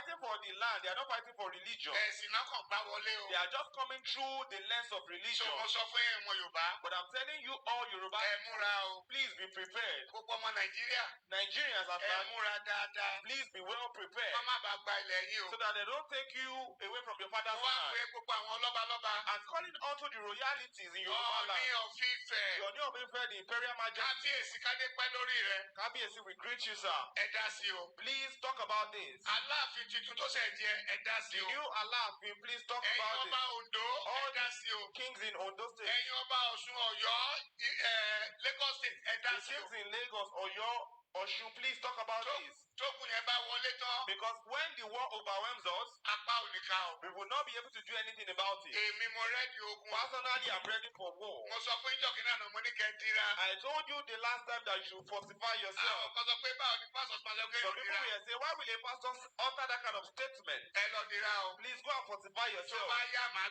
fighting for the land. They are not fighting for religion. They are just coming through the lens of religion. But I'm telling you all Yoruba, please be prepared. Nigerians at large, please be well prepared. So that they don't take you away from your father's land. And calling unto the royalities in Yoruba land. Your new the Imperial Majesty. Kábíyèsí, we greet you, sir. Please talk about this. The new Aláàfin, please talk about this. All the kings in Ondo State. The kings in Lagos, Oyo, Osun, please talk about this. Because when the war overwhelms us, we will not be able to do anything about it. Personally, I'm ready for war. I told you the last time that you should fortify yourself. Some people will say, why will a pastor utter that kind of statement? Please go and fortify yourself.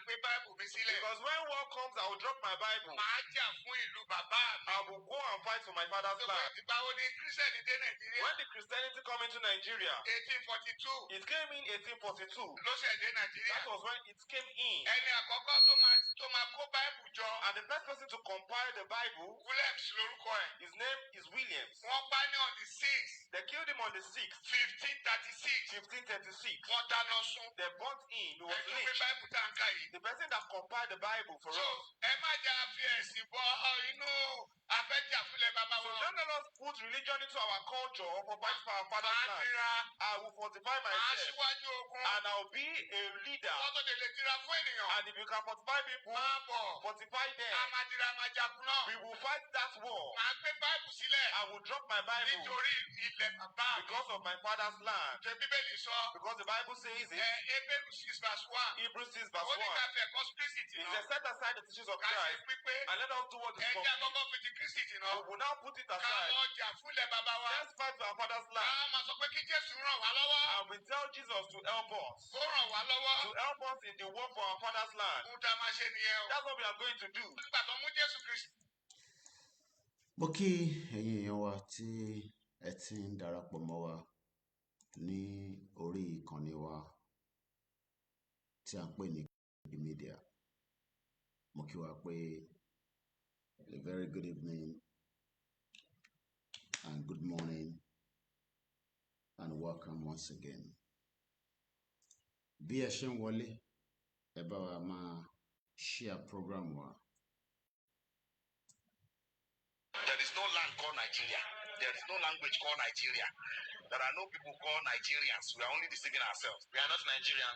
Because when war comes, I will drop my Bible. I will go and fight for my father's land. When the Christianity came into Nigeria, it came in 1842. That was when it came in. And the first person to compile the Bible, his name is Williams. They killed him on the 6th, 1536. They burnt in. He was lynched. The person that compiled the Bible for us. So don't let us put religion into our culture for fight for our father's land. I will fortify myself. And I will be a leader. And if you can fortify people, fortify them. We will fight that war. I will drop my Bible because of my father's land. Because the Bible says it. Hebrews 6 verse 1. It says, set aside the teachings of Christ and let us do what is complete. We will now put it aside. Let's fight for our father's land. And we tell Jesus to help us. To help us in the work for our father's land. That's what we are going to do. Mo kí ẹ̀yin èèyàn wa tí ẹ ti ń darapọ̀ mọ́ wa ní orí ìkànnì wa tí a ń pè ní media. Mo kí wa pé a very good evening and good morning and welcome once again. Bí ẹ ṣe ń wọlé, ẹ bá wa máa share program wa. There is no land called Nigeria. There is no language called Nigeria. There are no people called Nigerians. We are only deceiving ourselves. We are not Nigerian.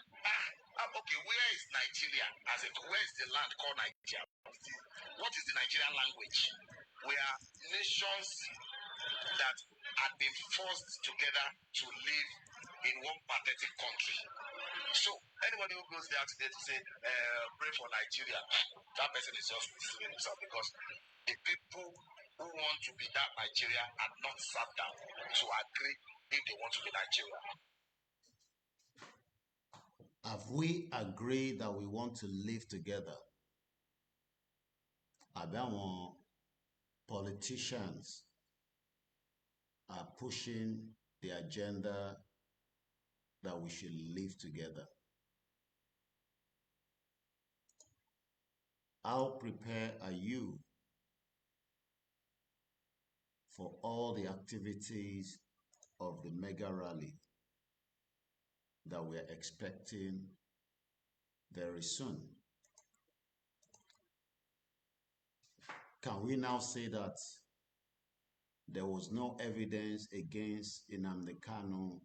Okay, where is Nigeria? Where is the land called Nigeria? What is the Nigerian language? We are nations that had been forced together to live in one pathetic country. So anybody who goes there today to say, pray for Nigeria, that person is just deceiving himself, because the people who want to be that Nigeria are not sat down to agree if they want to be Nigeria. Have we agreed that we want to live together? Àbí àwọn politicians are pushing the agenda that we should live together? How prepared are you for all the activities of the mega rally that we are expecting very soon? Can we now say that there was no evidence against Nnamdi Kanu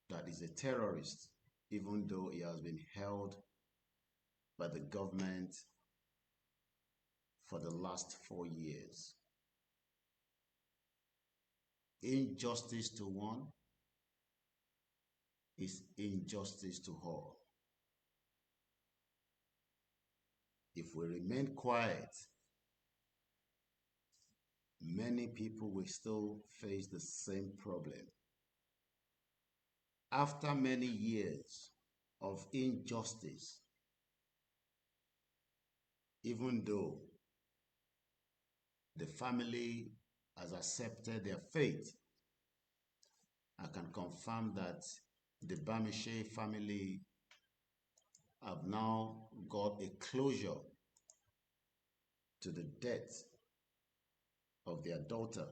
that is a terrorist, even though he has been held by the government for the last 4 years? Injustice to one is injustice to all. If we remain quiet, many people will still face the same problem. After many years of injustice, even though the family has accepted their fate, I can confirm that the Bamishe family have now got a closure to the death of their daughter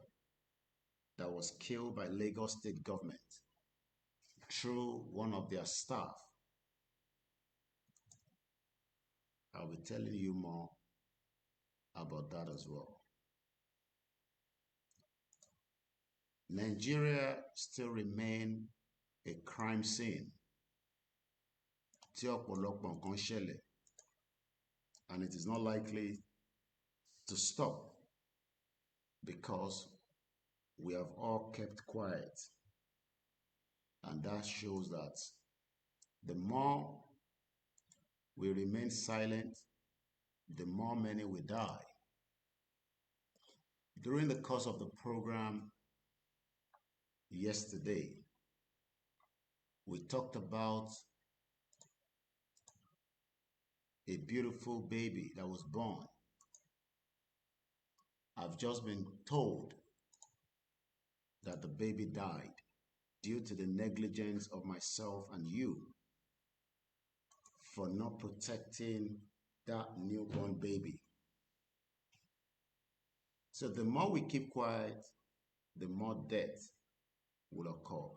that was killed by Lagos State government through one of their staff. I'll be telling you more about that as well. Nigeria still remains a crime scene. Tí ọ̀pọ̀lọpọ̀ nǹkan ṣẹlẹ̀, and it is not likely to stop because we have all kept quiet. And that shows that the more we remain silent, the more many will die. During the course of the program yesterday, we talked about a beautiful baby that was born. I've just been told that the baby died due to the negligence of myself and you for not protecting that newborn baby. So the more we keep quiet, the more death will occur.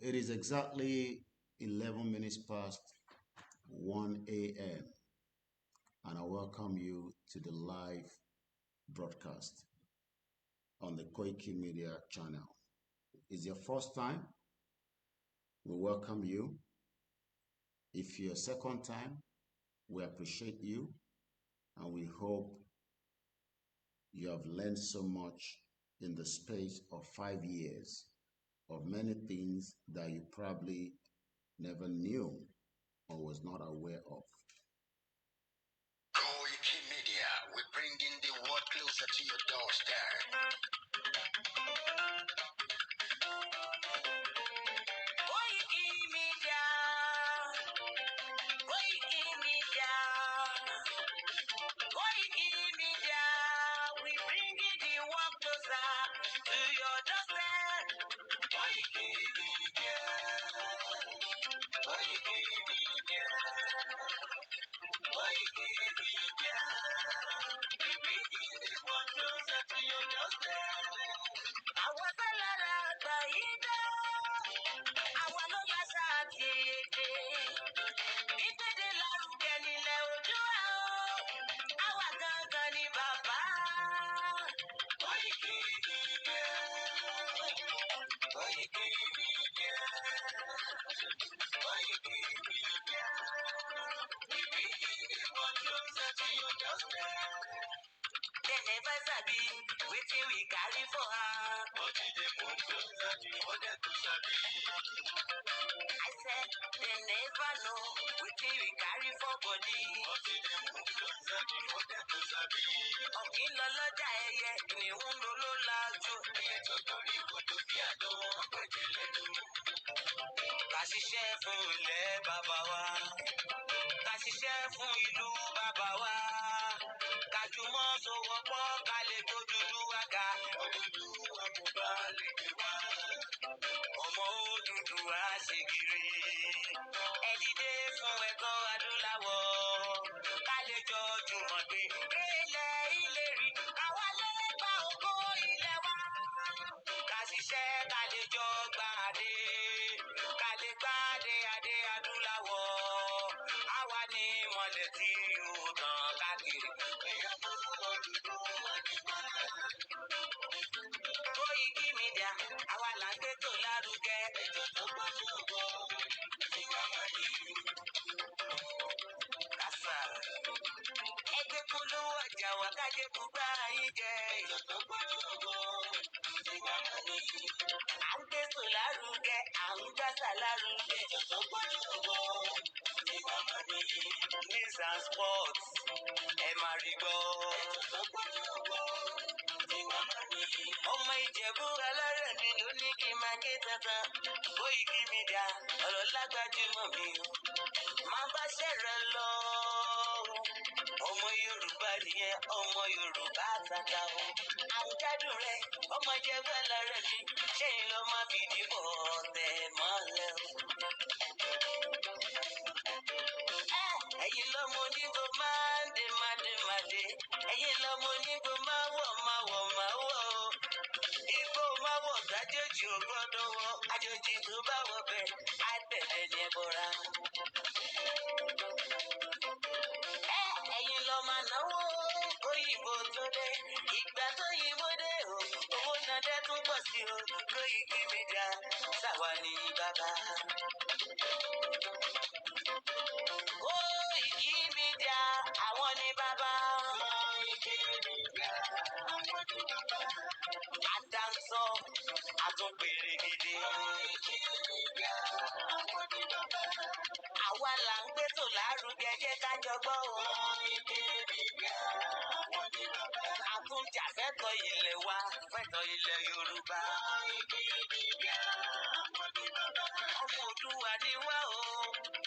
It is exactly 11 minutes past 1 a.m. and I welcome you to the live broadcast on the Koiki Media channel. It's your first time? We welcome you. If you're second time, we appreciate you and we hope you have learned so much in the space of 5 years of many things that you probably never knew or was not aware of. Koiki Media, we're bringing the world closer to your doorstep. Koiki Media, Koiki Media, Koiki Media, we bringing the world closer to your doorstep. Koiki Media, Koiki Media, Koiki Media, we bringing the world closer to your doorstep. Àwọn sálára àgbà yìí dá, àwa ló máa ṣàkíyèsí. Ìgbéde lárugẹ nílẹ̀ Oòduà o, àwa gangan ni bàbá. Koiki Media, Koiki Media, Koiki Media, we bring the world closer to your doorstep. They never sabi wetin we carry for her. But they move closer before them to sabi. I said they never know wetin we carry for body. But they move closer before them to sabi. Ọ̀gbìn lọ lọ́jà ẹyẹ, kìnìún ló ló lajú. Ẹyẹ tó torí kodò bí àdó wọn pẹ̀jẹ̀ lẹ́nu. Ká ṣiṣẹ́ fún ilẹ̀ bàbá wa. Ká ṣiṣẹ́ fún ìlú bàbá wa. Kájùmọ̀ sowọ́pọ̀ ká lè tó dúdú wá ga. Odùduwà kò bá lè gbé wá. Ọmọ Odùduwà ṣe kiri. Ẹ dìde fún ẹ̀kọ́ adúláwọ̀. Ká lè jọ jùmọ̀ gbé. Ilẹ̀ ìlérí, àwa lè gba ògo ilẹ̀ wa. Ká ṣiṣẹ́ ká lè jọ gbàdé. Ká lè gbàdé adé adúláwọ̀. Àwa ni mọ̀lẹ̀ tí yóò tàn káàkiri. Koiki Media, àwa là ń gbétò lárugẹ. Kásá. Ẹgbẹ́ polówó ọjà wa kájé kú bá yín jẹ. À ń gbétò lárugẹ, à ń gbàsà lárugẹ. News and sports, ẹ máa rí gbọ́. Ọmọ Ìjẹ̀bú alárẹ̀ mi ló ní kí n máa ké tantan. Koiki Media, ọ̀rọ̀ lágbájúmọ̀ mi o. Máa bá ṣẹ̀rẹ̀ lọ. Ọmọ Yorùbá nìyẹn, ọmọ Yorùbá tata o. Àwùjádùn rẹ̀, ọmọ Ìjẹ̀bú alárẹ̀ mi. Ṣé ń lọ máa fi dìbò tẹ̀ mọ́lẹ̀ o? Ẹ̀yin lọ́mọ onígbò máa ń dé máa dé máa dé. Ẹ̀yin lọ́mọ onígbò máa wọ̀ máa wọ̀ máa wọ̀ o. Igbó máa wọ̀ sájòjì ò gbọ́dọ̀ wọ̀. Àjòjì tó bá wọ̀ bẹ̀ á tẹ̀lé ní ẹbọra. Ẹ̀yin lọ máa náwó òyìnbó tó dé. Ìgbà tó yìnbó dé o. Owó náà dẹ́ tún pọ̀ sí o. Koiki Media, sáwa ní bàbá. Koiki Media, àwọn ní bàbá. Àdáńsọ, àtúnpèrè gidi. Àwa là ń gbétò lárugẹ jẹ́ ká jọ gbọ́ o. Àtúnjà fẹ́tọ̀ ilẹ̀ wa, fẹ́tọ̀ ilẹ̀ Yorùbá. Ọmọ Oòduà ni wá o,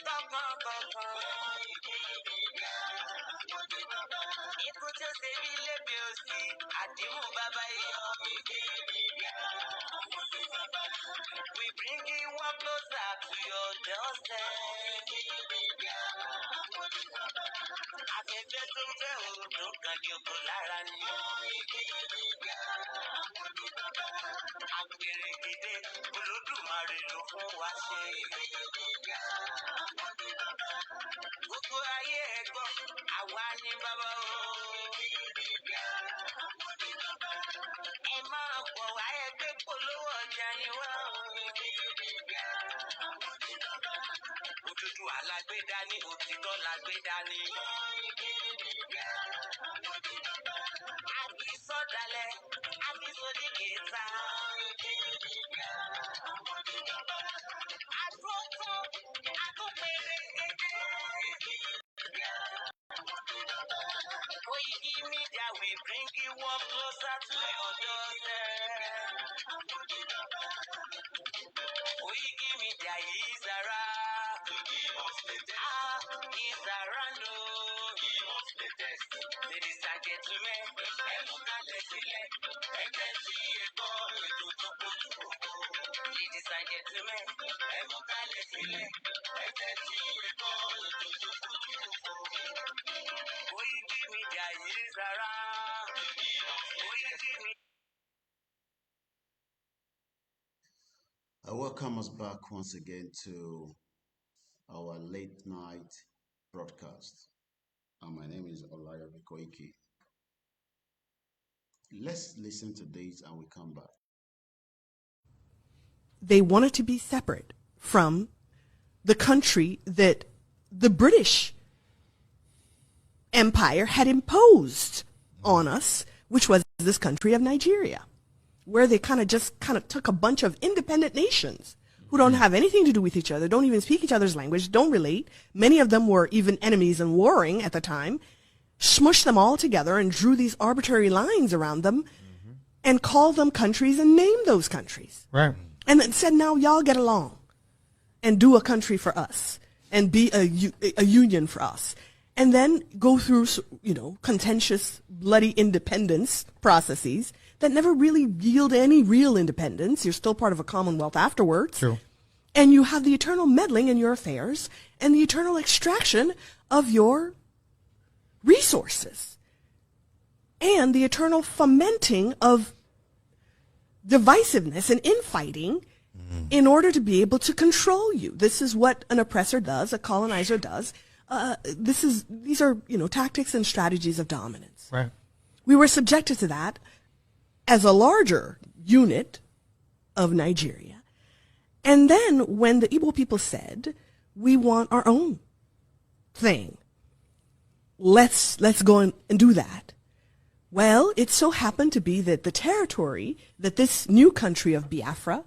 tọkàntọkàn. Ikú tó ṣe bí lébi òsì, àdìmú bàbá iyọ̀. We bring you one closer to your doorstep. Afẹ́fẹ́ tó ń fẹ́ òòrùn kan di ògbó lára ni. Àpèrè gidi, Olódùmarè ló fún wa ṣe. Gbogbo ayé ẹ gbọ́, àwa ni bàbá o. Ẹ máa bọ̀ wá ẹgbẹ́ polówó ọjà yín wá o. Odùduwà lágbédá ní òtítọ́ lágbédá ní. Àbí sọ̀dálẹ̀, àbí sódìkìtà. Àtúntún, àtúnpèrè gègé. Koiki Media, we bring you one closer to your doorstep. Koiki Media is around. Is around, oh. Ladies and gentlemen, ẹ mú kalẹ̀ sílẹ̀, ẹgbẹ́ tí ẹ̀kọ́ ètò tó kojú ògo. Ladies and gentlemen, ẹ mú kalẹ̀ sílẹ̀, ẹgbẹ́ tí ẹ̀kọ́ ètò tó kojú ògo. Koiki Media is around. Koiki Media. I welcome us back once again to our late night broadcast. And my name is Olayomi Koiki. Let's listen to this and we come back. They wanted to be separate from the country that the British Empire had imposed on us, which was this country of Nigeria, where they kind of took a bunch of independent nations who don't have anything to do with each other, don't even speak each other's language, don't relate. Many of them were even enemies and warring at the time, smushed them all together and drew these arbitrary lines around them and called them countries and named those countries. Right. And then said, now y'all get along and do a country for us. and be a union for us. And then go through, contentious, bloody independence processes that never really yield any real independence. You're still part of a commonwealth afterwards. True. And you have the eternal meddling in your affairs and the eternal extraction of your resources and the eternal fomenting of divisiveness and infighting in order to be able to control you. This is what an oppressor does, a colonizer does. These are tactics and strategies of dominance. Right. We were subjected to that as a larger unit of Nigeria. And then when the Igbo people said, we want our own thing, let's go and do that. Well, it so happened to be that the territory that this new country of Biafra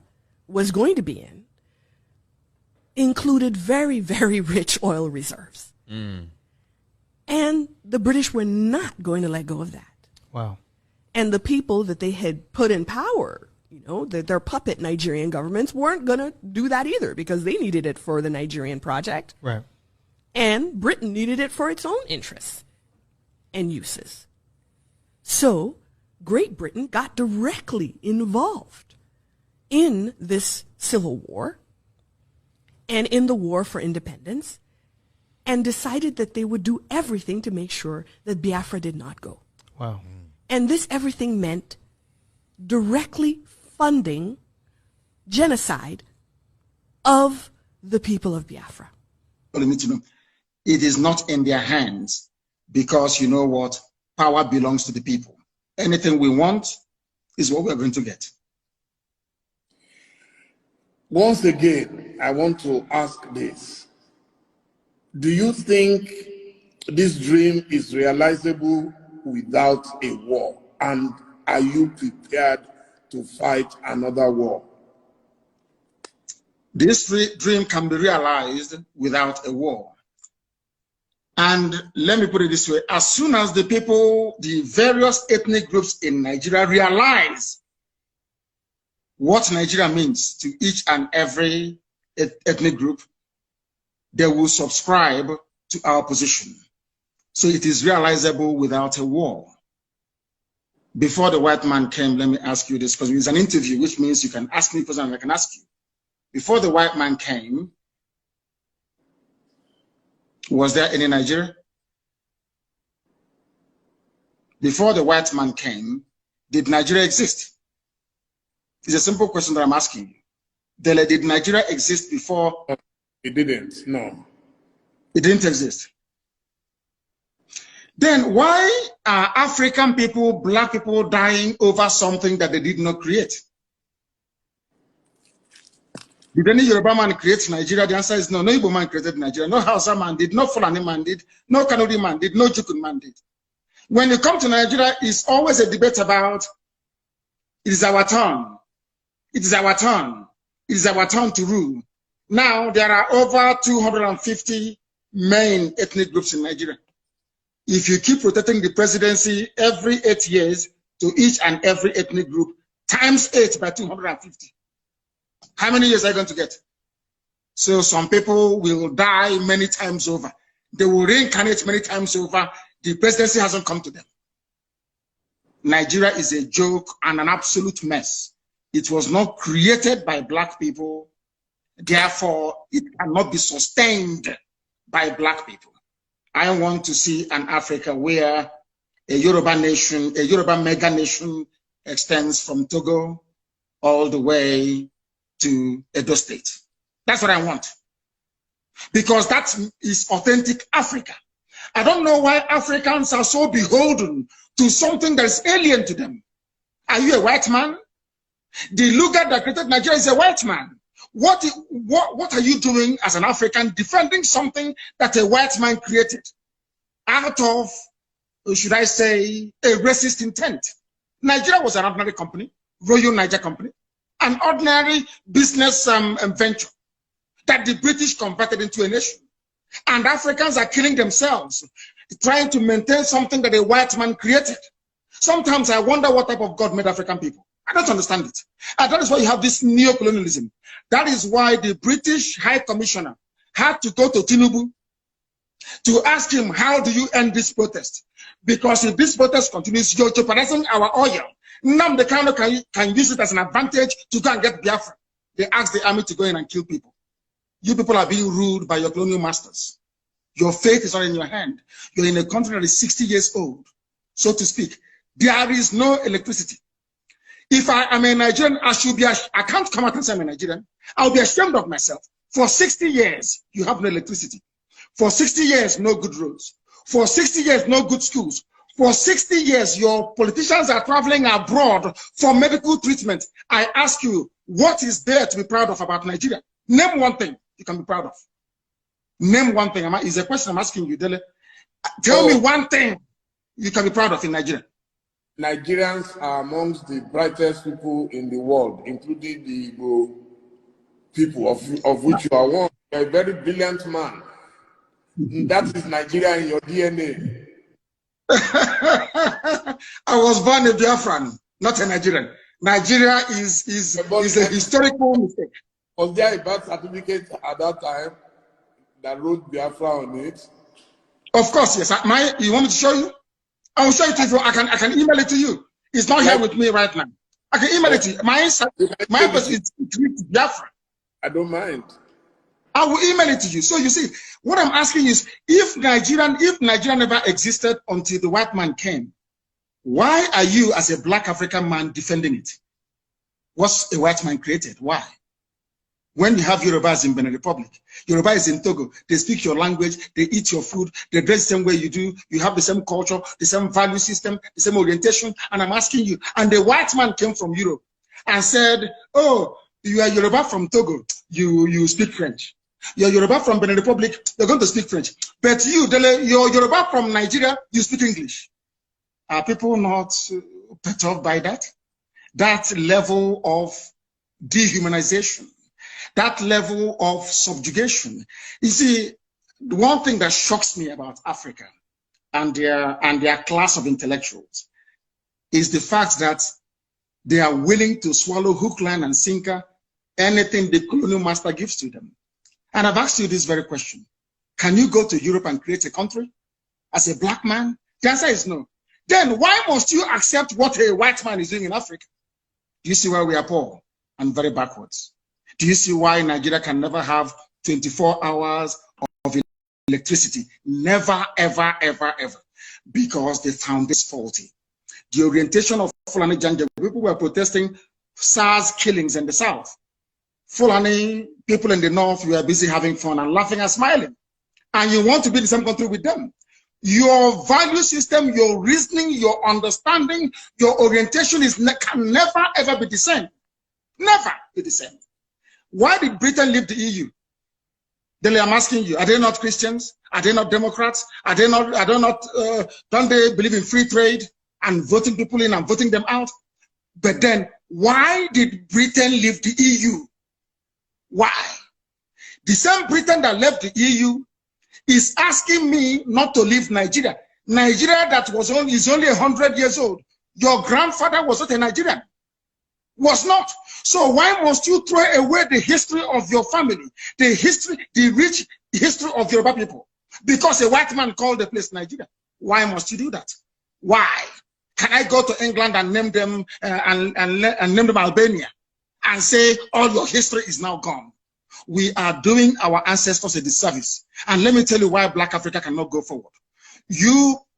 was going to be in included very, very rich oil reserves. And the British were not going to let go of that. Wow. And the people that they had put in power, their puppet Nigerian governments weren't going to do that either because they needed it for the Nigerian project. Right. And Britain needed it for its own interests and uses. So Great Britain got directly involved in this civil war and in the war for independence, and decided that they would do everything to make sure that Biafra did not go. Wow. And this everything meant directly funding genocide of the people of Biafra. What you need to know, it is not in their hands because you know what? Power belongs to the people. Anything we want is what we're going to get. Once again, I want to ask this. Do you think this dream is realizable without a war? And are you prepared to fight another war? This dream can be realized without a war. And let me put it this way, as soon as the people, the various ethnic groups in Nigeria realize what Nigeria means to each and every ethnic group, they will subscribe to our position. So it is realizable without a war. Before the white man came, let me ask you this, because it's an interview, which means you can ask me questions and I can ask you. Before the white man came, was there any Nigeria? Before the white man came, did Nigeria exist? It's a simple question that I'm asking you. Did Nigeria exist before? It didn't, no. It didn't exist. Then why are African people, black people dying over something that they did not create? Did any Yoruba man create Nigeria? The answer is no. No Igbo man created Nigeria. No Hausa man did. No Fulani man did. No Kanu man did. No Jukun man did. When you come to Nigeria, it's always a debate about it is our turn. It is our turn. It is our turn to rule. Now, there are over 250 main ethnic groups in Nigeria. If you keep rotating the presidency every 8 years to each and every ethnic group, times 8 by 250, how many years are you going to get? So some people will die many times over. They will reincarnate many times over. The presidency hasn't come to them. Nigeria is a joke and an absolute mess. It was not created by black people. Therefore, it cannot be sustained by black people. I want to see an Africa where a Yoruba nation, a Yoruba mega nation extends from Togo all the way to Edo State. That's what I want. Because that is authentic Africa. I don't know why Africans are so beholden to something that is alien to them. Are you a white man? The lugard that created Nigeria is a white man. What are you doing as an African defending something that a white man created out of, should I say, a racist intent? Nigeria was an ordinary company, Royal Niger Company, an ordinary business venture that the British converted into a nation. And Africans are killing themselves, trying to maintain something that a white man created. Sometimes I wonder what type of God made African people. I don't understand it. And that is why you have this neo-colonialism. That is why the British High Commissioner had to go to Tinubu to ask him, how do you end this protest? Because if this protest continues, you're jeopardizing our oil. Nnamdi Kanu can use it as an advantage to go and get Biafra. They asked the army to go in and kill people. You people are being ruled by your colonial masters. Your fate is not in your hand. You're in a country that is 60 years old, so to speak. There is no electricity. If I am a Nigerian, I can't come out and say I'm a Nigerian. I'll be ashamed of myself. For 60 years, you have no electricity. For 60 years, no good roads. For 60 years, no good schools. For 60 years, your politicians are traveling abroad for medical treatment. I ask you, what is there to be proud of about Nigeria? Name one thing you can be proud of. Name one thing. It's a question I'm asking you, Dele. Tell me one thing you can be proud of in Nigeria. Nigerians are amongst the brightest people in the world, including the Igbo people, of which you are one. You're a very brilliant man. That is Nigeria in your DNA. I was born a Biafran, not a Nigerian. Nigeria is a historical mistake. Was there a birth certificate at that time that wrote Biafra on it? Of course, yes. You want me to show you? I will show it to you. I can email it to you. It's not here with me right now. I can email it to you. My person is Biafra. I don't mind. I will email it to you. So you see, what I'm asking is, if Nigeria never existed until the white man came, why are you as a black African man defending it? What's a white man created? Why? When you have Yorubas in Benin Republic, Yoruba is in Togo, they speak your language, they eat your food, they dress the same way you do, you have the same culture, the same value system, the same orientation, and I'm asking you, and the white man came from Europe and said, oh, you are Yoruba from Togo, you speak French. You're Yoruba from Benin Republic, you're going to speak French. But you're Yoruba from Nigeria, you speak English. Are people not perturbed by that? That level of dehumanization, that level of subjugation. You see, the one thing that shocks me about Africa and their class of intellectuals is the fact that they are willing to swallow hook, line, and sinker anything the colonial master gives to them. And I've asked you this very question. Can you go to Europe and create a country as a black man? The answer is no. Then why must you accept what a white man is doing in Africa? Do you see why we are poor and very backwards? Do you see why Nigeria can never have 24 hours of electricity? Never, ever, ever, ever. Because the foundation is faulty. The orientation of Fulani Janja, people were protesting SARS killings in the south. Fulani people in the north, you are busy having fun and laughing and smiling. And you want to be in the same country with them. Your value system, your reasoning, your understanding, your orientation can never ever be the same. Never be the same. Why did Britain leave the EU? Then I'm asking you, are they not Christians? Are they not Democrats? Are they not, don't they believe in free trade and voting people in and voting them out? But then why did Britain leave the EU? Why? The same Britain that left the EU is asking me not to leave Nigeria. Nigeria that is only 100 years old. Your grandfather was not a Nigerian. Was not. So why must you throw away the history of your family, the rich history of Yoruba people? Because a white man called the place Nigeria. Why must you do that? Why? Can I go to England and name them and name them Albania and say all your history is now gone? We are doing our ancestors a disservice. And let me tell you why Black Africa cannot go forward.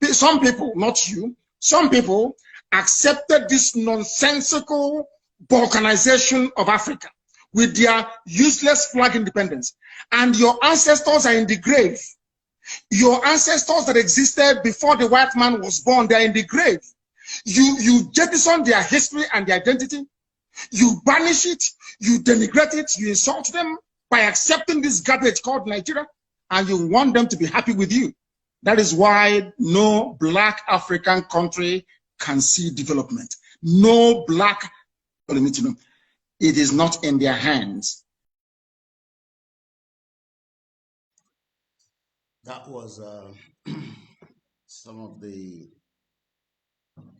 Some people, not you, some people accepted this nonsensical balkanization of Africa with their useless flag independence. And your ancestors are in the grave. Your ancestors that existed before the white man was born, they are in the grave. You jettison their history and their identity. You banish it, you denigrate it, you insult them by accepting this garbage called Nigeria, and you want them to be happy with you. That is why no Black African country can see development. No Black, it is not in their hands. That was some of the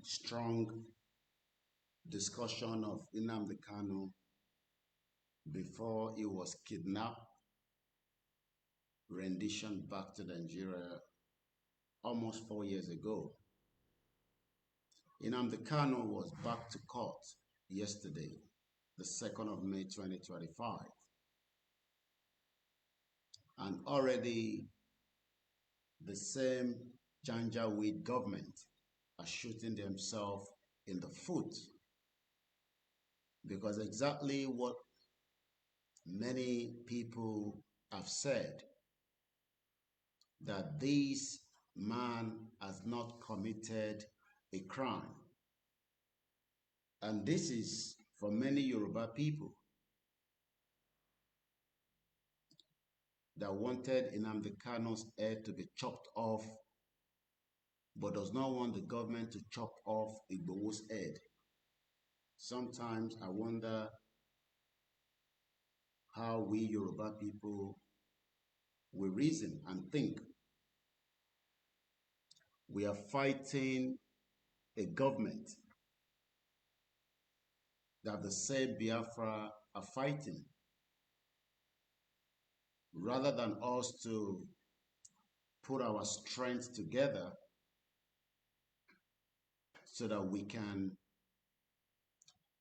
strong discussion of Nnamdi Kanu before he was kidnapped rendition back to Nigeria almost 4 years ago. Nnamdi Kanu was back to court yesterday, the 2nd of May 2025. And already the same Janjaweed government are shooting themselves in the foot, because exactly what many people have said, that this man has not committed a crime. And this is for many Yoruba people that wanted Nnamdi Kanu's head to be chopped off, but does not want the government to chop off Igboho's head. Sometimes I wonder how we Yoruba people will reason and think. We are fighting a government that the same Biafra are fighting, rather than us to put our strength together so that we can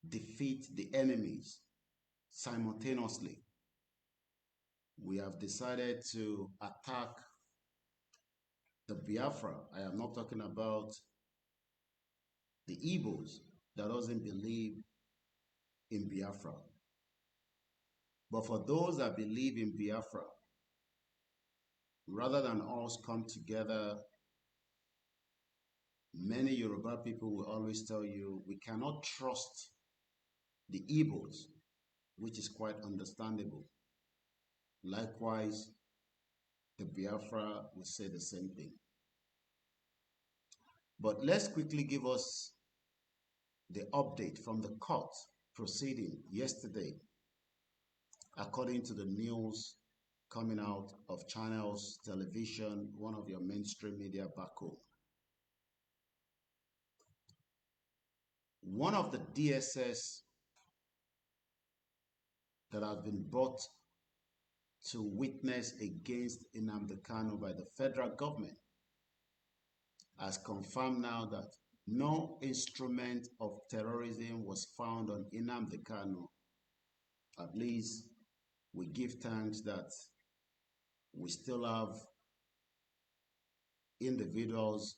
defeat the enemies simultaneously. We have decided to attack the Biafra. I am not talking about the Igbos that doesn't believe in Biafra. But for those that believe in Biafra, rather than us come together, many Yoruba people will always tell you we cannot trust the Igbos, which is quite understandable. Likewise, the Biafra will say the same thing. But let's quickly give us the update from the court proceeding yesterday, according to the news coming out of Channels Television, one of your mainstream media back home. One of the DSS that have been brought to witness against Nnamdi Kanu by the federal government has confirmed now that no instrument of terrorism was found on Nnamdi Kanu. At least we give thanks that we still have individuals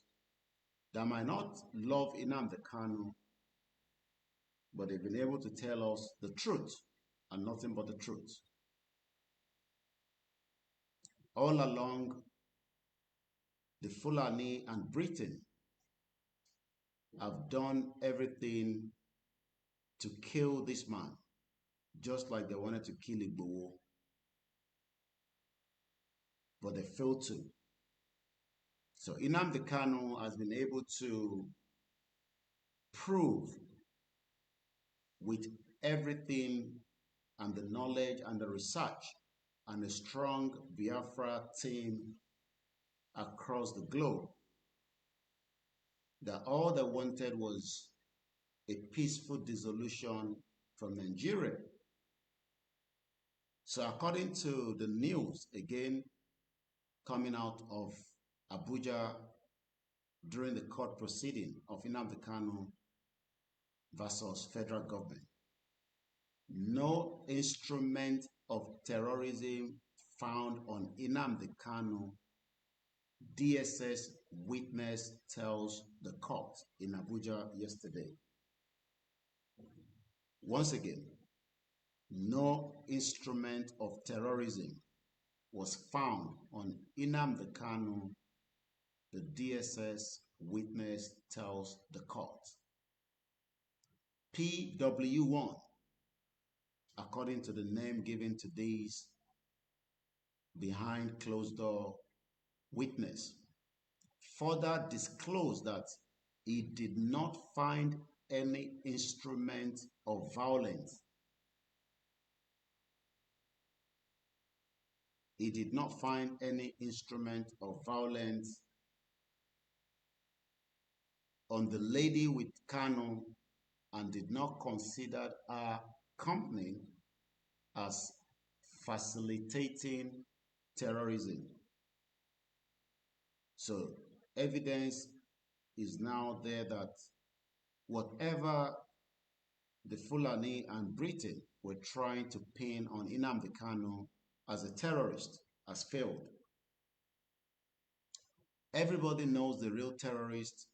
that might not love Nnamdi Kanu, but they've been able to tell us the truth and nothing but the truth. All along, the Fulani and Britain have done everything to kill this man, just like they wanted to kill Igboho, but they failed to. So Nnamdi Kanu has been able to prove with everything and the knowledge and the research and a strong Biafra team across the globe that all they wanted was a peaceful dissolution from Nigeria. So according to the news, again, coming out of Abuja during the court proceeding of Nnamdi Kanu versus federal government, no instrument of terrorism found on Nnamdi Kanu, DSS witness tells the court in Abuja yesterday. Once again, no instrument of terrorism was found on Nnamdi Kanu, the DSS witness tells the court. PW1, according to the name given to these behind closed door witness, further disclosed that he did not find any instrument of violence. He did not find any instrument of violence on the lady with Kanu and did not consider her company as facilitating terrorism. So evidence is now there that whatever the Fulani and Britain were trying to pin on Nnamdi Kanu as a terrorist has failed. Everybody knows the real terrorist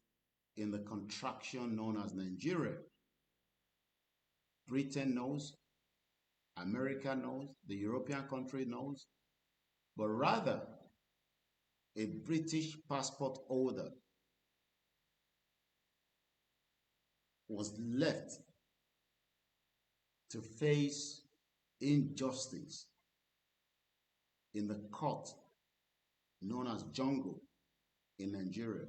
in the contraction known as Nigeria. Britain knows, America knows, the European country knows, but rather a British passport holder was left to face injustice in the court known as Jungle in Nigeria.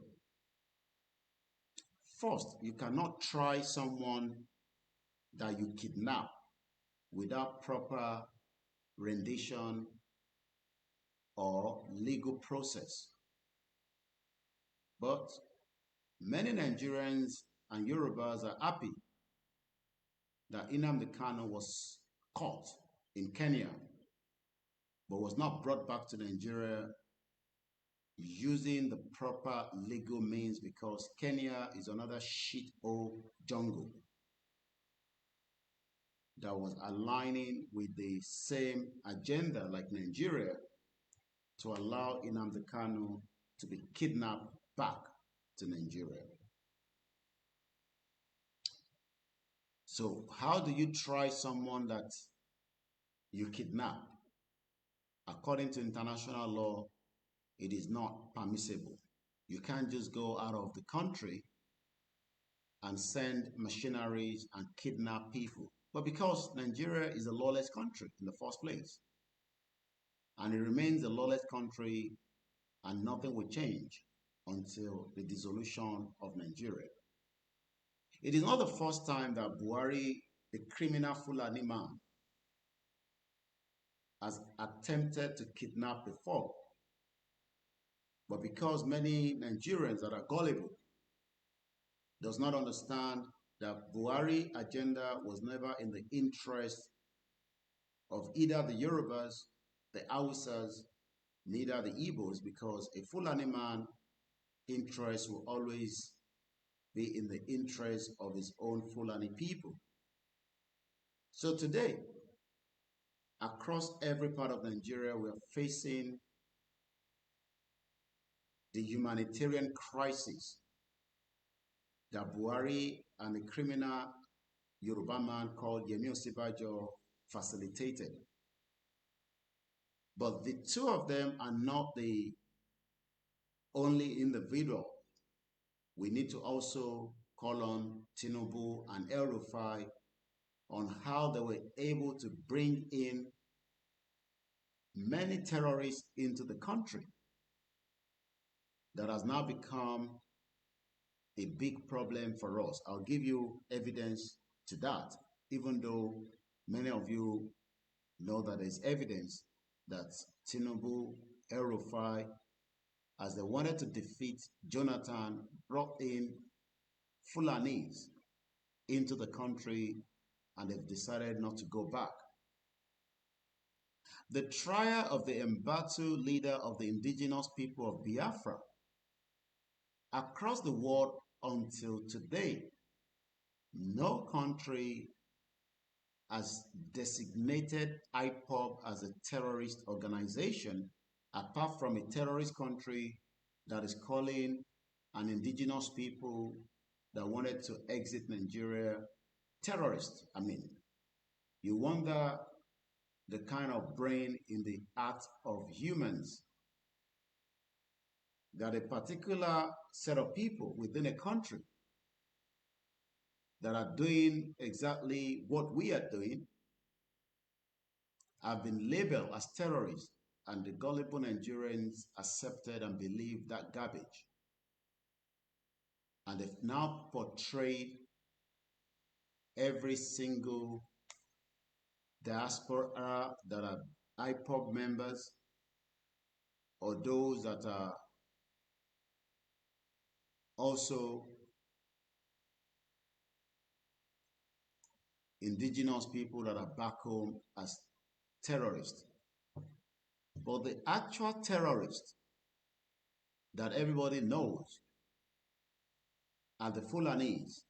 First, you cannot try someone that you kidnap without proper rendition or legal process. But many Nigerians and Yorubas are happy that Nnamdi Kanu was caught in Kenya but was not brought back to Nigeria using the proper legal means, because Kenya is another shithole jungle that was aligning with the same agenda like Nigeria to allow Nnamdi Kanu to be kidnapped back to Nigeria. So how do you try someone that you kidnap? According to international law, it is not permissible. You can't just go out of the country and send machineries and kidnap people. But because Nigeria is a lawless country in the first place, and it remains a lawless country, and nothing will change until the dissolution of Nigeria. It is not the first time that Buhari, the criminal Fulani man, has attempted to kidnap before. But because many Nigerians that are gullible does not understand that Buhari agenda was never in the interest of either the Yorubas, the Hausas, neither the Igbos, because a Fulani man interest will always be in the interest of his own Fulani people. So today, across every part of Nigeria, we are facing the humanitarian crisis that Buhari and a criminal Yoruba man called Yemi Osibajo facilitated. But the two of them are not the only individual. We need to also call on Tinubu and El Rufai on how they were able to bring in many terrorists into the country that has now become a big problem for us. I'll give you evidence to that, even though many of you know that there's evidence that Tinubu, El Rufai, as they wanted to defeat Jonathan, brought in Fulanis into the country, and they've decided not to go back. The trial of the Mbatu, leader of the indigenous people of Biafra, across the world until today, no country has designated IPOB as a terrorist organization, apart from a terrorist country that is calling an indigenous people that wanted to exit Nigeria terrorists. I mean, you wonder the kind of brain in the heart of humans that a particular set of people within a country that are doing exactly what we are doing have been labeled as terrorists, and the gullible Nigerians accepted and believed that garbage. And they've now portrayed every single diaspora that are IPOB members, or those that are also indigenous people that are back home, as terrorists. But the actual terrorists that everybody knows are the Fulanis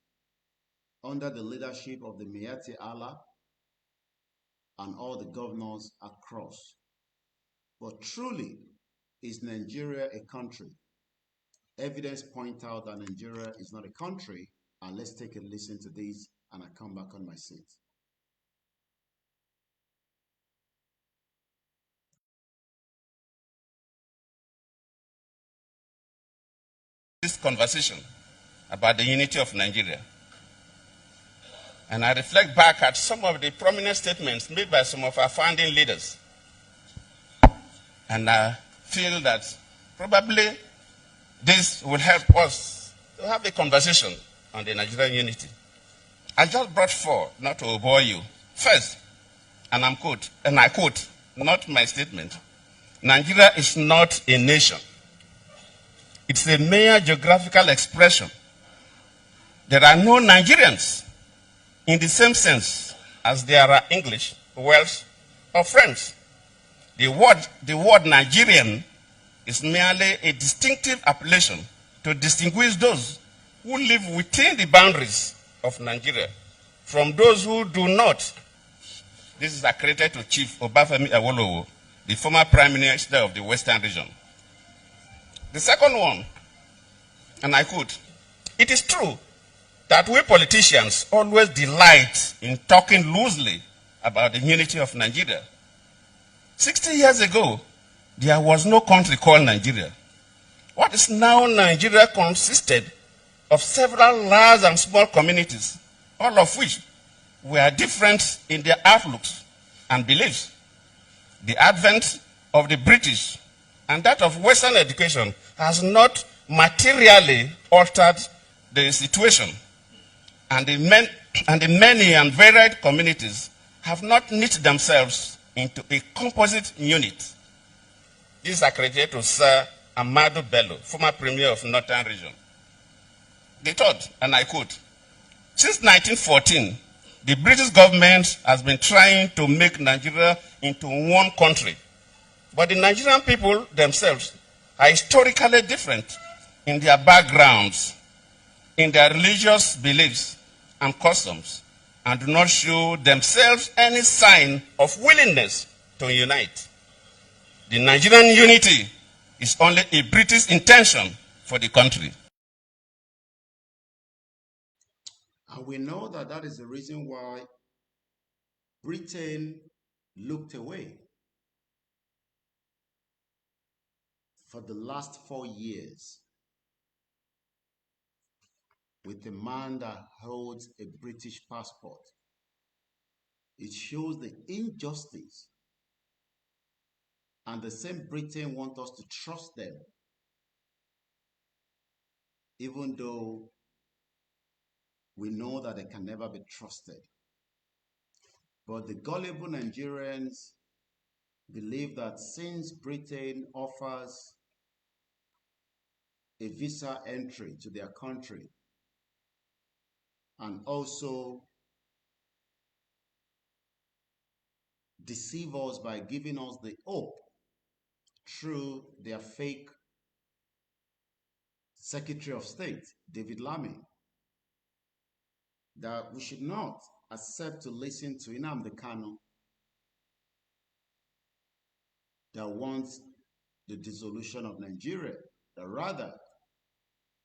under the leadership of the Miyetti Allah and all the governors across. But truly, is Nigeria a country? Evidence point out that Nigeria is not a country, and let's take a listen to this and I come back on my seat. This conversation about the unity of Nigeria. And I reflect back at some of the prominent statements made by some of our founding leaders. And I feel that probably this will help us to have a conversation on the Nigerian unity. I just brought four, not to bore you. First, and I quote, not my statement, Nigeria is not a nation. It's a mere geographical expression. There are no Nigerians in the same sense as there are English, Welsh, or French. The word Nigerian is merely a distinctive appellation to distinguish those who live within the boundaries of Nigeria from those who do not. This is accredited to Chief Obafemi Awolowo, the former Prime Minister of the Western region. The second one, and I quote, it is true that we politicians always delight in talking loosely about the unity of Nigeria. 60 years ago, there was no country called Nigeria. What is now Nigeria consisted of several large and small communities, all of which were different in their outlooks and beliefs. The advent of the British and that of Western education has not materially altered the situation, and the many and varied communities have not knit themselves into a composite unit. This is accredited to Sir Amadu Bello, former Premier of Northern Region. The third, and I quote, since 1914, the British government has been trying to make Nigeria into one country. But the Nigerian people themselves are historically different in their backgrounds, in their religious beliefs and customs, and do not show themselves any sign of willingness to unite. The Nigerian unity is only a British intention for the country. And we know that that is the reason why Britain looked away for the last 4 years with a man that holds a British passport. It shows the injustice. And the same Britain wants us to trust them, even though we know that they can never be trusted. But the gullible Nigerians believe that since Britain offers a visa entry to their country and also deceive us by giving us the hope through their fake Secretary of State, David Lammy, that we should not accept to listen to Nnamdi Kanu that wants the dissolution of Nigeria, that rather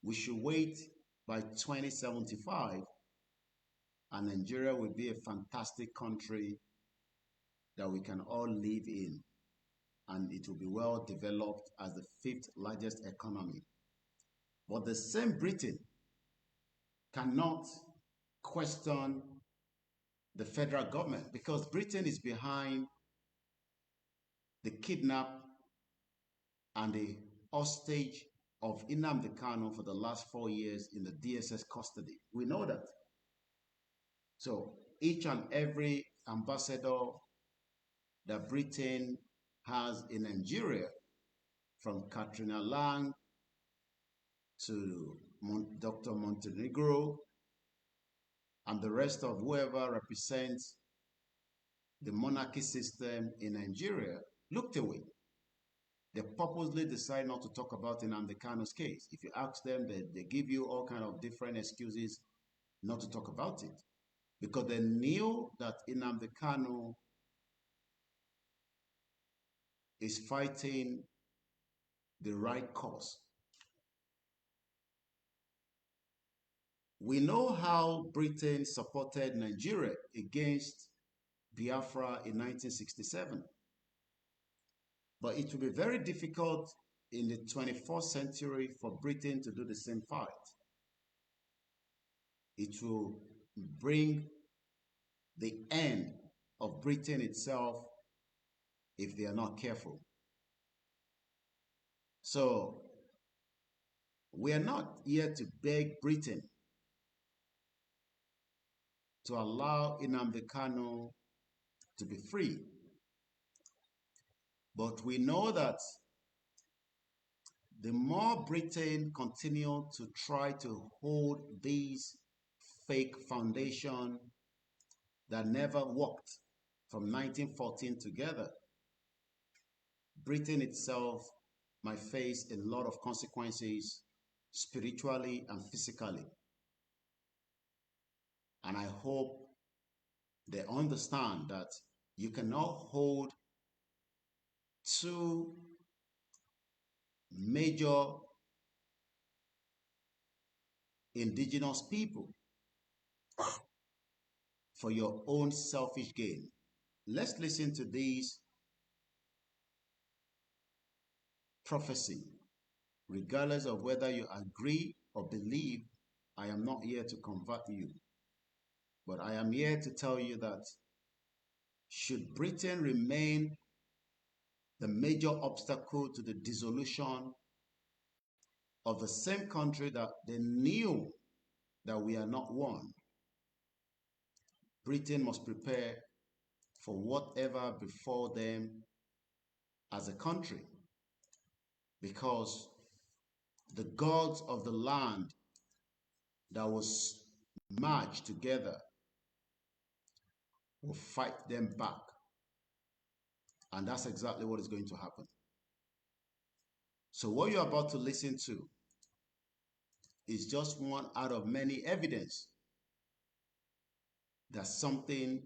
we should wait by 2075 and Nigeria will be a fantastic country that we can all live in, and it will be well developed as the 5th largest economy. But the same Britain cannot question the federal government because Britain is behind the kidnap and the hostage of Nnamdi Kanu for the last 4 years in the DSS custody. We know that. So each and every ambassador that Britain has in Nigeria, from Katrina Lang to Dr. Montenegro and the rest of whoever represents the monarchy system in Nigeria, looked away. They purposely decide not to talk about Nnamdi Kanu's case. If you ask them, they give you all kind of different excuses not to talk about it. Because they knew that Nnamdi Kanu is fighting the right cause. We know how Britain supported Nigeria against Biafra in 1967. But it will be very difficult in the 21st century for Britain to do the same fight. It will bring the end of Britain itself if they are not careful. So, we are not here to beg Britain to allow Nnamdi Kanu to be free. But we know that the more Britain continue to try to hold these fake foundation that never worked from 1914 together, Britain itself might face a lot of consequences spiritually and physically. And I hope they understand that you cannot hold two major indigenous people for your own selfish gain. Let's listen to these prophecy. Regardless of whether you agree or believe, I am not here to convert you. But I am here to tell you that should Britain remain the major obstacle to the dissolution of the same country that they knew that we are not one, Britain must prepare for whatever befall them as a country, because the gods of the land that was merged together will fight them back. And that's exactly what is going to happen. So what you're about to listen to is just one out of many evidence that something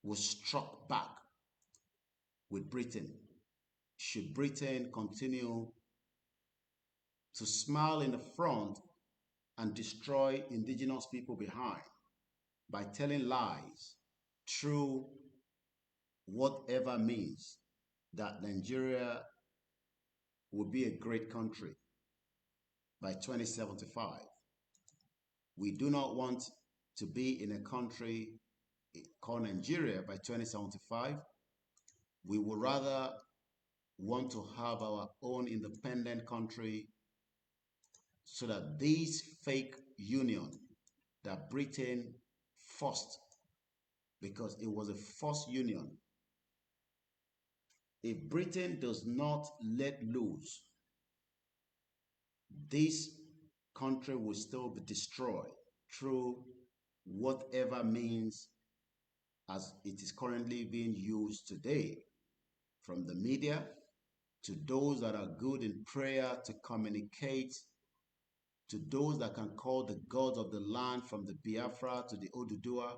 was struck back with Britain. Should Britain continue to smile in the front and destroy indigenous people behind by telling lies through whatever means that Nigeria will be a great country by 2075. We do not want to be in a country called Nigeria by 2075. We would rather want to have our own independent country so that this fake union that Britain forced, because it was a forced union, if Britain does not let loose, this country will still be destroyed through whatever means as it is currently being used today, from the media to those that are good in prayer to communicate, to those that can call the gods of the land, from the Biafra to the Oduduwa.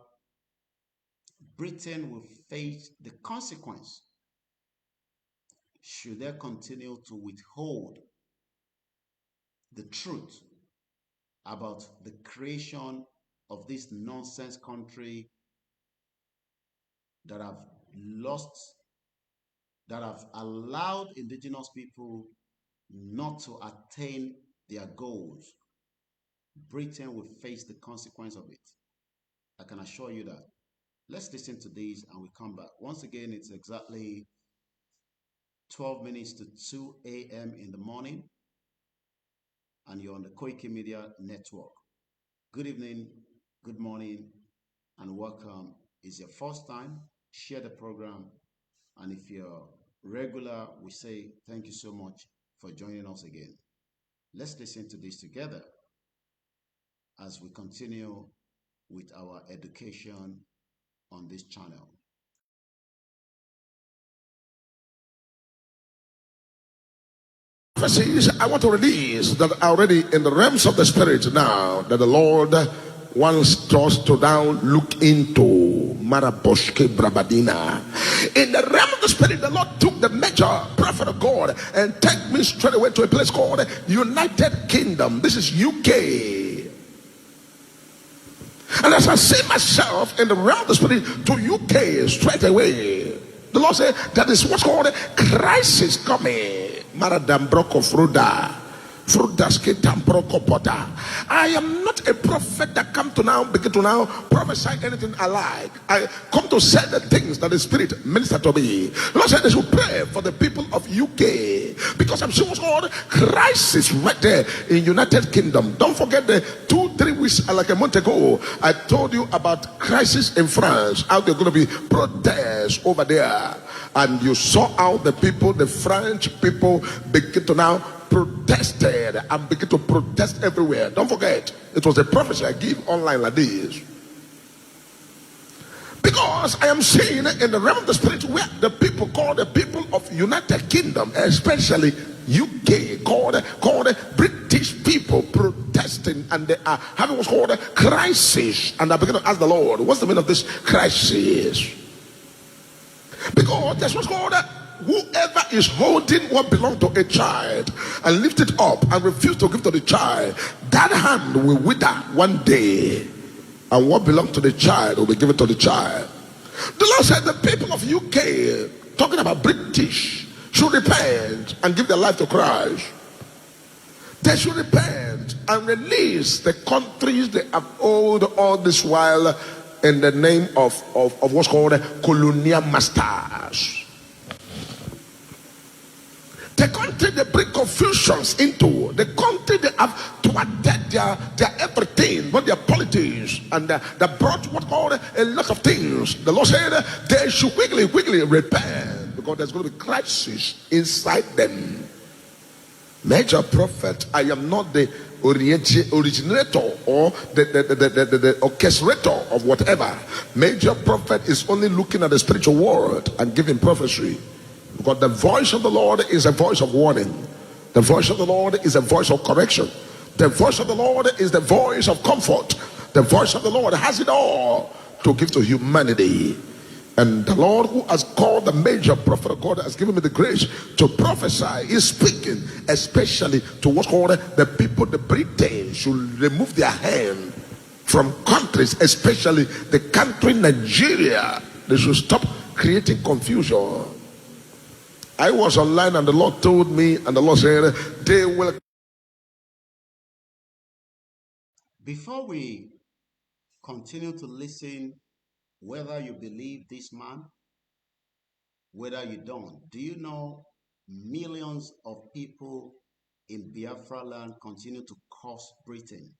Britain will face the consequence should they continue to withhold the truth about the creation of this nonsense country that have allowed indigenous people not to attain their goals. Britain will face the consequence of it. I can assure you that. Let's listen to these and we come back. Once again, it's exactly 12 minutes to 2 a.m. in the morning, and you're on the Koiki Media Network. Good evening, good morning, and welcome. Is your first time, share the program, and if you're regular, we say thank you so much for joining us again. Let's listen to this together as we continue with our education on this channel. prophecies I want to release that are already in the realms of the spirit now, that the Lord wants us to now look into. Maraboshke Brabadina. In the realm of the spirit, the Lord took the major prophet of God and took me straight away to a place called United Kingdom. This is UK. And as I see myself in the realm of the spirit to UK straight away, the Lord said that is what's called a crisis coming. Maradam Broko Fruda. I am not a prophet that come to now begin to now prophesy anything I like. I come to say the things that the Spirit minister to me. The Lord said they should pray for the people of UK, because I'm sure what's called crisis right there in United Kingdom. Don't forget the 2-3 weeks like a month ago I told you about crisis in France, how they're going to be protests over there, and you saw how the people, the French people, begin to now protested and begin to protest everywhere. Don't forget, it was a prophecy I give online like this. Because I am seeing in the realm of the spirit where the people called the people of United Kingdom, especially UK, called British people protesting, and they are having what's called a crisis. And I begin to ask the Lord, what's the meaning of this crisis? Because that's what's called whoever is holding what belongs to a child and lift it up and refuse to give to the child, that hand will wither one day, and what belongs to the child will be given to the child. The Lord said the people of UK, talking about British, should repent and give their life to Christ. They should repent and release the countries they have owed all this while in the name of what's called colonial masters. The country they bring confusions into, the country they have thwarted their everything, but their politics, and they brought what called a lot of things. The Lord said they should quickly repent, because there's going to be crisis inside them. Major prophet, I am not the originator or the orchestrator of whatever. Major prophet is only looking at the spiritual world and giving prophecy. Because the voice of the Lord is a voice of warning. The voice of the Lord is a voice of correction. The voice of the Lord is the voice of comfort. The voice of the Lord has it all to give to humanity. And the Lord, who has called the major prophet of God, has given me the grace to prophesy, is speaking especially to what's called the people. The British should remove their hand from countries, especially the country Nigeria. They should stop creating confusion. I was online and the Lord told me, and the Lord said they will. Before we continue to listen, whether you believe this man, whether you don't, do you know millions of people in Biafra land continue to curse Britain?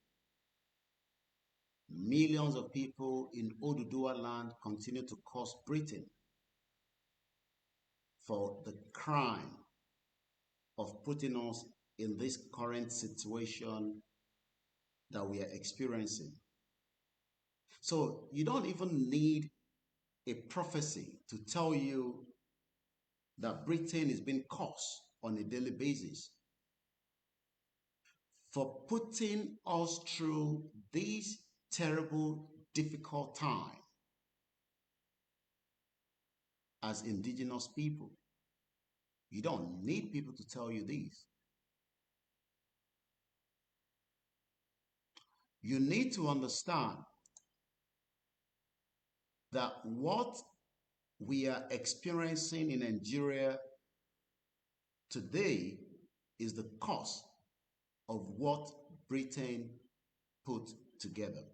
Millions of people in Oduduwa land continue to curse Britain for the crime of putting us in this current situation that we are experiencing. So you don't even need a prophecy to tell you that Britain is being cursed on a daily basis for putting us through this terrible, difficult time as indigenous people. You don't need people to tell you this. You need to understand that what we are experiencing in Nigeria today is the cause of what Britain put together.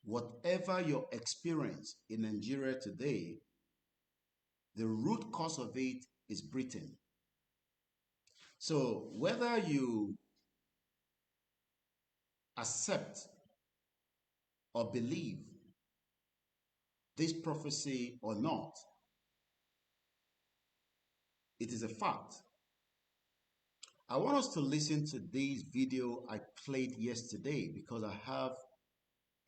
Whatever your experience in Nigeria today, the root cause of it is Britain. So whether you accept or believe this prophecy or not, it is a fact. I want us to listen to this video I played yesterday because I have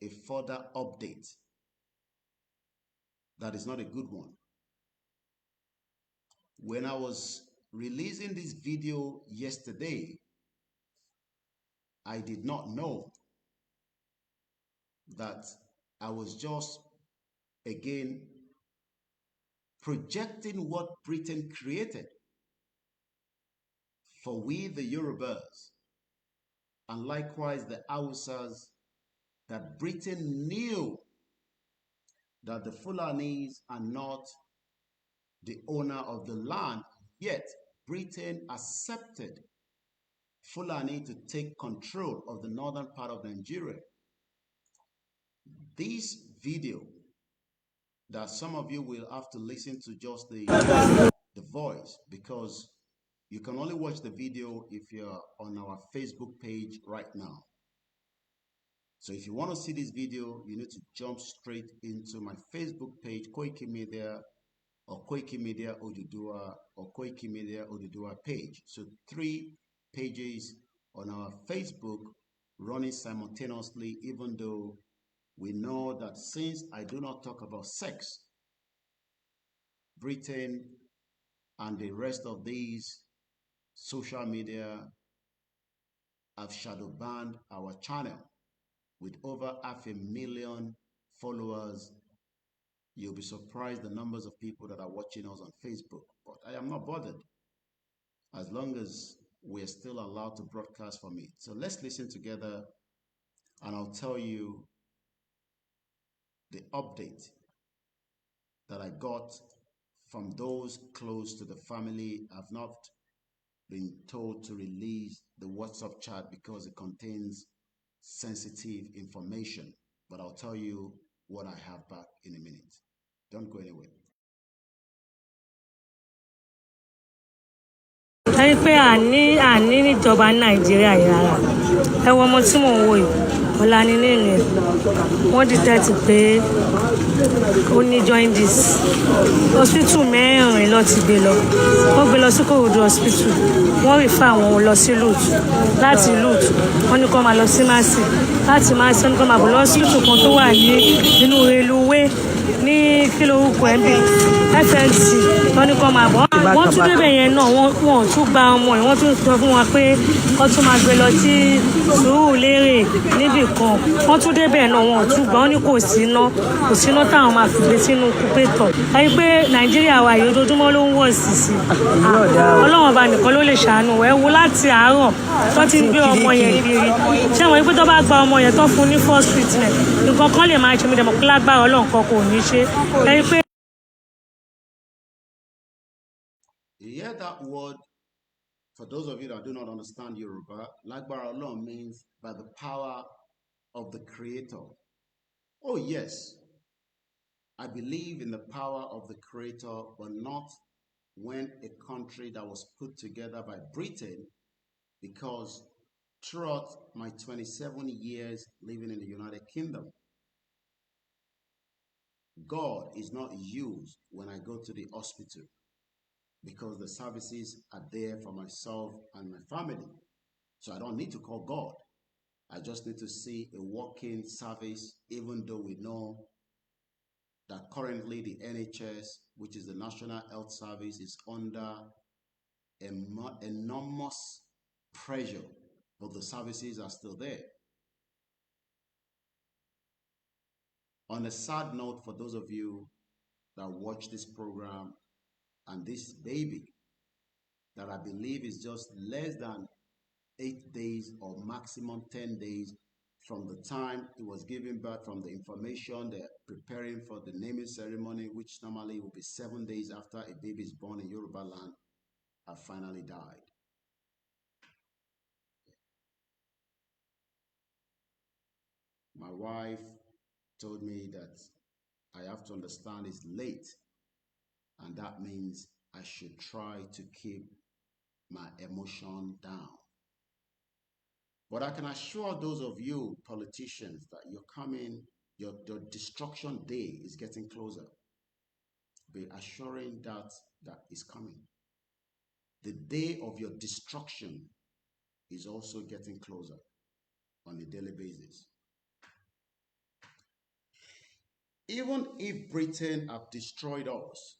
a further update that is not a good one. When I was releasing this video yesterday, I did not know that I was just again projecting what Britain created for we the Yorubas and likewise the Hausas, that Britain knew that the Fulanis are not the owner of the land, yet Britain accepted Fulani to take control of the northern part of Nigeria. This video that some of you will have to listen to just the voice, because you can only watch the video if you're on our Facebook page right now. So if you want to see this video, you need to jump straight into my Facebook page, Koiki Media, or Koiki Media Odudua, or Koiki Media Odudua page. So 3 pages on our Facebook running simultaneously, even though we know that since I do not talk about sex, Britain and the rest of these social media have shadow banned our channel with over 500,000 followers. You'll be surprised the numbers of people that are watching us on Facebook. But I am not bothered as long as we're still allowed to broadcast from it. So let's listen together and I'll tell you the update that I got from those close to the family. I've not been told to release the WhatsApp chat because it contains sensitive information. But I'll tell you what I have back in a minute. Don't go anywhere. ẹ pé àní níjọba nàìjíríà yìí rárá ẹ wo ọmọ tí mò ń wò yìí ọ̀la ni nínú ẹ̀ wọ́n detect pé ó ní jaundice hospital mẹ́rin ló ti gbé lọ wọ́n gbé lọ sí Kòròdú hospital wọ́n refer àwọn lọ sí lut láti lut wọ́n ní kó máa lọ sí Mercy láti Mercy wọ́n ní kó máa bọ̀ lọ hospital kan tó wà ní inú reluwé ní kí lorúkọ ẹ̀ ń bẹ̀ FNC wọ́n ní kó máa bọ̀ wọ́n tún débẹ̀ yẹn náà wọ́n tún gba ọmọ yẹn wọ́n tún sọ fún wa pé wọ́n tún máa gbé lọ sí Sùúrùlérè níbì kan wọ́n tún débẹ̀ náà wọ́n tún gbà wọ́n ní kò síná táwọn máa fi gbé sínú kúpétọ̀ ẹni pé Nàìjíríà wa yìí ojoojúmọ́ ló ń wọ̀ sí Ọlọ́run ọba nìkan ló lè ṣàánú ẹ wo láti àárọ̀ tó ti ń gbé ọmọ yẹn kiri ṣé wọ́n pé tó bá gba ọmọ yẹn tó fún ní first treatment nǹkan kan lè máa ṣe mí dẹ̀ mọ̀ pé lágbára Ọlọ́run kan kò ní ṣe ẹni pé. You hear that word? For those of you that do not understand Yoruba, Lagbara Olorun means by the power of the Creator. Oh yes, I believe in the power of the Creator, but not when a country that was put together by Britain, because throughout my 27 years living in the United Kingdom, God is not used when I go to the hospital, because the services are there for myself and my family. So I don't need to call God. I just need to see a walk-in service, even though we know that currently the NHS, which is the National Health Service, is under enormous pressure, but the services are still there. On a sad note, for those of you that watch this program, and this baby that I believe is just less than 8 days or maximum 10 days from the time it was given birth, from the information they're preparing for the naming ceremony, which normally will be 7 days after a baby is born in Yoruba land, have finally died. My wife told me that I have to understand it's late, and that means I should try to keep my emotion down. But I can assure those of you politicians that your destruction day is getting closer. Be assuring that is coming. The day of your destruction is also getting closer on a daily basis. Even if Britain have destroyed us,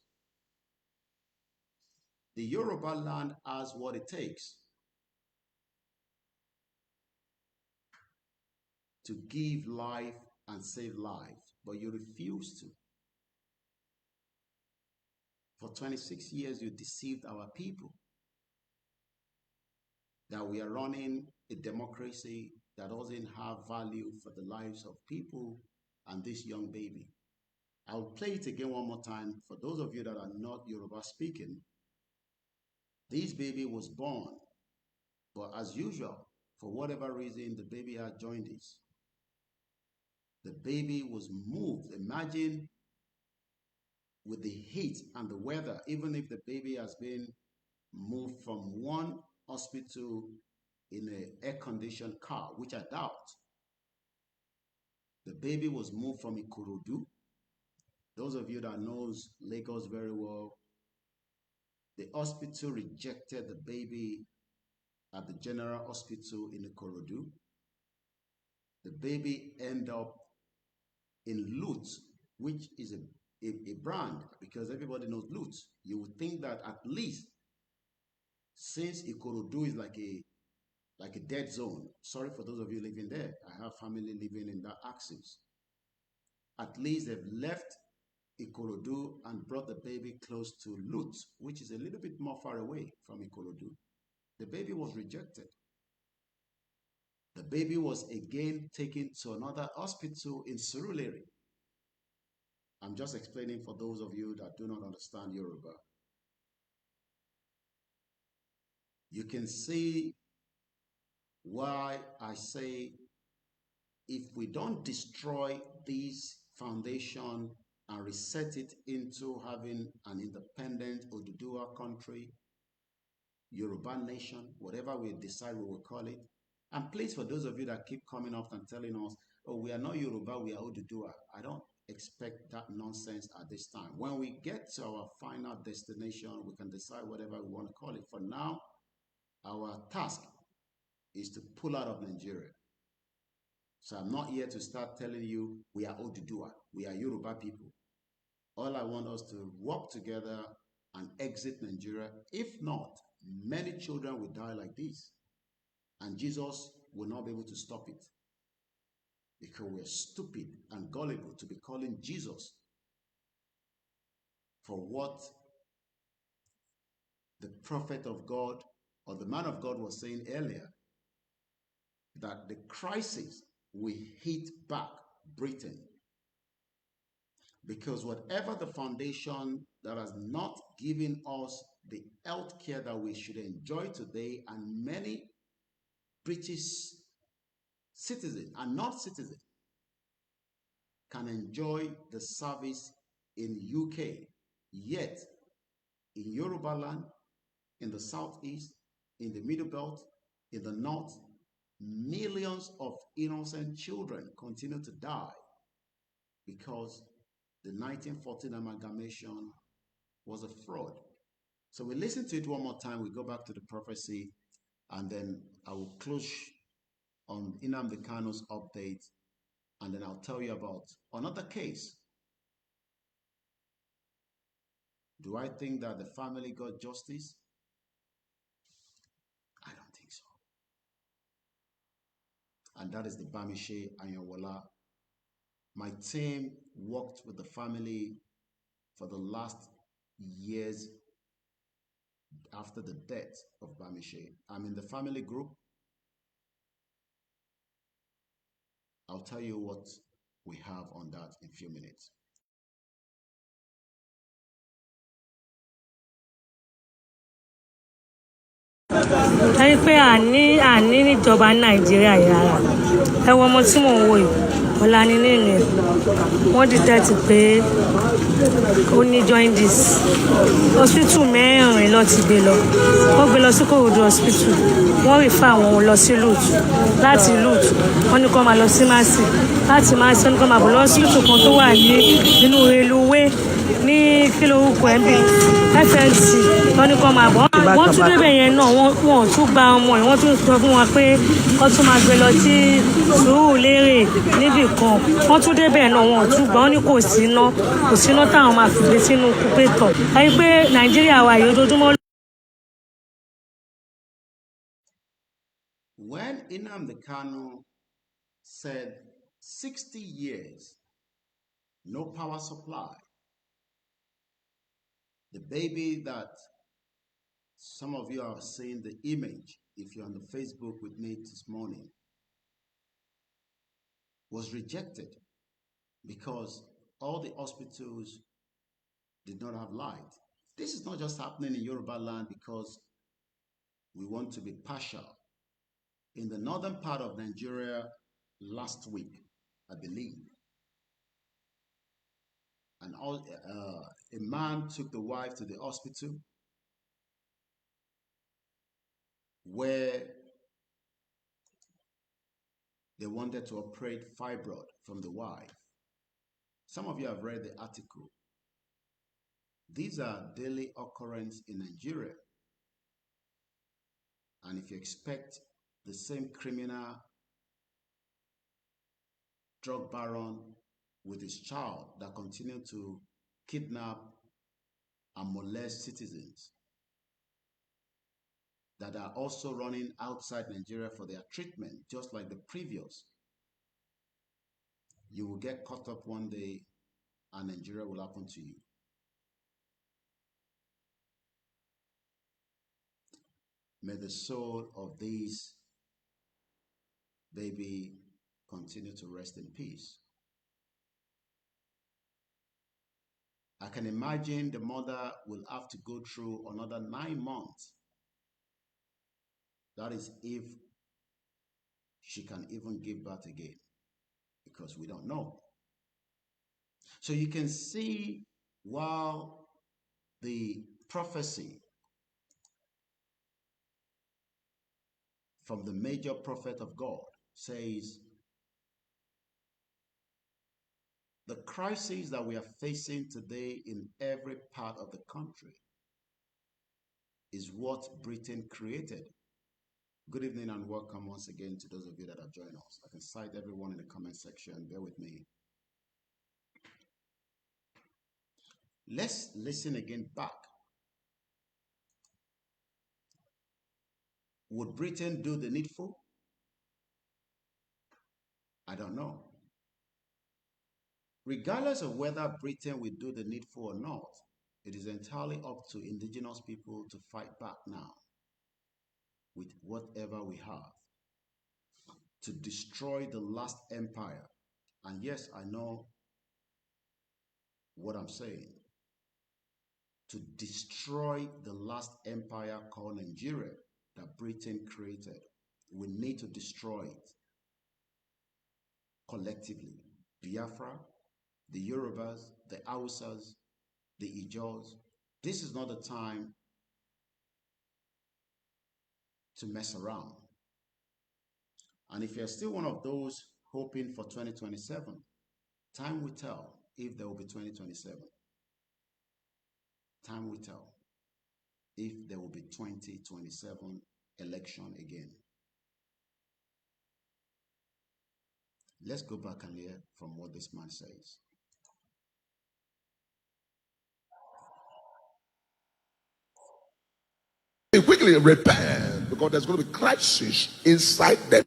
the Yoruba land has what it takes to give life and save lives, but you refuse to. For 26 years, you deceived our people that we are running a democracy that doesn't have value for the lives of people and this young baby. I'll play it again one more time for those of you that are not Yoruba speaking. This baby was born, but as usual, for whatever reason, the baby had jaundice. The baby was moved. Imagine with the heat and the weather, even if the baby has been moved from one hospital in an air-conditioned car, which I doubt. The baby was moved from Ikorodu. Those of you that knows Lagos very well, the hospital rejected the baby at the General Hospital in Ikorodu. The baby ended up in Lutz, which is a brand, because everybody knows Lutz. You would think that at least, since Ikorodu is like a dead zone, sorry for those of you living there, I have family living in that axis. At least they've left Ikorodu and brought the baby close to Lutz, which is a little bit more far away from Ikorodu. The baby was rejected. The baby was again taken to another hospital in Surulere. I'm just explaining for those of you that do not understand Yoruba. You can see why I say if we don't destroy this foundation and reset it into having an independent Oduduwa country, Yoruba nation, whatever we decide we will call it. And please, for those of you that keep coming up and telling us, oh, we are not Yoruba, we are Oduduwa, I don't expect that nonsense at this time. When we get to our final destination, we can decide whatever we want to call it. For now, our task is to pull out of Nigeria. So I'm not here to start telling you we are Oduduwa, we are Yoruba people. All I want us to work together and exit Nigeria. If not, many children will die like this. And Jesus will not be able to stop it. Because we're stupid and gullible to be calling Jesus for what the prophet of God or the man of God was saying earlier, that the crisis will hit back Britain. Because whatever the foundation that has not given us the health care that we should enjoy today, and many British citizens and not citizens can enjoy the service in UK, yet in Yoruba land, in the southeast, in the middle belt, in the north, millions of innocent children continue to die because the 1914 amalgamation was a fraud. So we listen to it one more time, we go back to the prophecy, and then I will close on Nnamdi Kanu's update, and then I'll tell you about another case. Do I think that the family got justice? I don't think so. And that is the Bamishe Anyanwola. My team worked with the family for the last years after the death of Bamishe. I'm in the family group. I'll tell you what we have on that in a few minutes. ẹ pé àní níjọba nàìjíríà yìí rárá ẹ wo ọmọ tí mò ń wò yìí ọ̀la ni nínú ẹ̀ wọ́n detect pé ó ní jaundice hospital mẹ́rin ló ti gbé lọ wọ́n gbé lọ sí Kòròdú hospital wọ́n refer àwọn lọ sí Lut láti Lut wọ́n ní kó máa lọ sí Mercy láti Mercy wọ́n ní kó máa bọ̀ lọ hospital kan tó wà ní inú reluwé ní kílórúkọ ẹ̀bí FNC wọ́n ní kó máa bọ̀ wọ́n tún débẹ̀ yẹn náà wọ́n tún gba ọmọ yìí wọ́n tún sọ fún wọn pé wọ́n tún máa gbé lọ sí Sùúrùlérè níbì kan wọ́n tún débẹ̀ náà wọ́n tún gbà wọ́n ní kò síná táwọn máa fi gbé sínú kúpẹ́tọ̀ ẹ rí pé Nàìjíríà wà yìí ojoojúmọ́ when Nnamdi Kanu said 60 years, no power supply, the baby that some of you are seeing the image, if you're on the Facebook with me this morning, was rejected because all the hospitals did not have light. This is not just happening in Yoruba land because we want to be partial. In the northern part of Nigeria last week, I believe, a man took the wife to the hospital where they wanted to operate fibroid from the wife. Some of you have read the article. These are daily occurrences in Nigeria. And if you expect the same criminal drug baron with his child that continue to kidnap and molest citizens that are also running outside Nigeria for their treatment, just like the previous, you will get caught up one day and Nigeria will happen to you. May the soul of this baby continue to rest in peace. I can imagine the mother will have to go through another 9 months. That is if she can even give birth again, because we don't know. So you can see while the prophecy from the major prophet of God says the crises that we are facing today in every part of the country is what Britain created. Good evening and welcome once again to those of you that have joined us. I can cite everyone in the comment section. Bear with me. Let's listen again back. Would Britain do the needful? I don't know. Regardless of whether Britain will do the needful or not, it is entirely up to indigenous people to fight back now with whatever we have to destroy the last empire. And yes, I know what I'm saying. To destroy the last empire called Nigeria that Britain created. We need to destroy it collectively. Biafra, the Yorubas, the Hausas, the Ijos. This is not the time to mess around. And if you're still one of those hoping for 2027, time will tell if there will be 2027. Time will tell if there will be 2027 election again. Let's go back and hear from what this man says. Quickly repent, because there's going to be crisis inside them.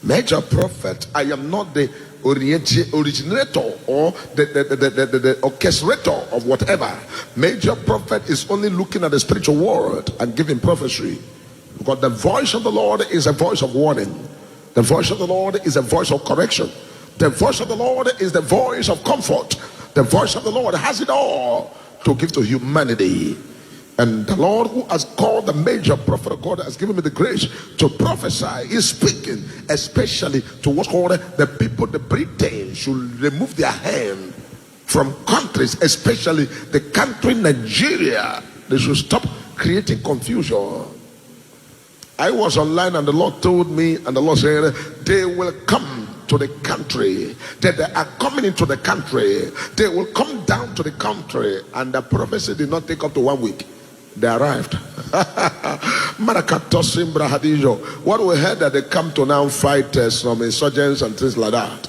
Major prophet, I am not the originator or the orchestrator of whatever. Major prophet is only looking at the spiritual world and giving prophecy, because the voice of the Lord is a voice of warning. The voice of the Lord is a voice of correction. The voice of the Lord is the voice of comfort. The voice of the Lord has it all to give to humanity. And the Lord, who has called the major prophet of God, has given me the grace to prophesy, is speaking especially to what's called the people. The Britain should remove their hand from countries, especially the country Nigeria. They should stop creating confusion. I was online and the Lord told me, and the Lord said, they will come to the country, that they are coming into the country, they will come down to the country. And the prophecy did not take up to 1 week. They arrived. What we heard, that they come to now fight some insurgents and things like that.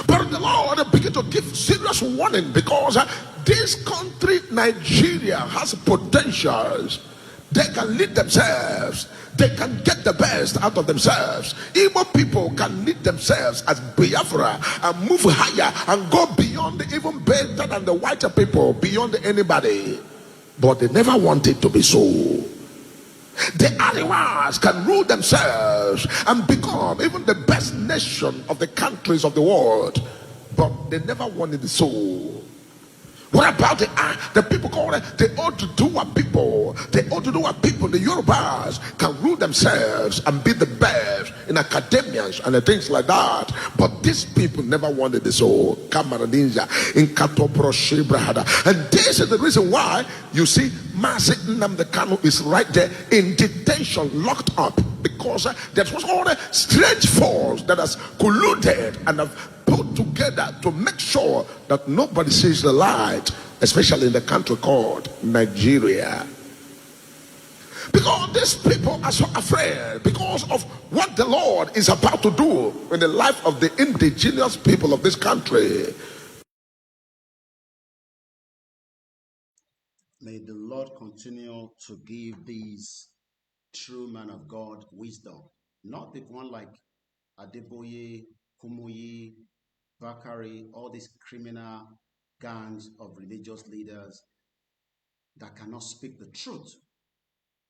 But the Lord began to give serious warning because this country, Nigeria, has potentials. They can lead themselves. They can get the best out of themselves. Igbo people can lead themselves as Biafra and move higher and go beyond, even better than the white people, beyond anybody. But they never wanted to be so. The Ariwas can rule themselves and become even the best nation of the countries of the world. But they never wanted the soul. What about the people called the Oduduwa people? The Oduduwa people, the Yorubas, can rule themselves and be the best in academias and things like that. But these people never wanted the soul. Kamaradinja in Katopro Shebrahada. And this is the reason why you see Masi Nnamdi Kanu is right there in detention, locked up, because that was all the strange force that has colluded and have put together to make sure that nobody sees the light, especially in the country called Nigeria. Because these people are so afraid because of what the Lord is about to do in the life of the indigenous people of this country. May the Lord continue to give these true men of God wisdom, not the one like Adeboye, Kumuyi, Bakari, all these criminal gangs of religious leaders that cannot speak the truth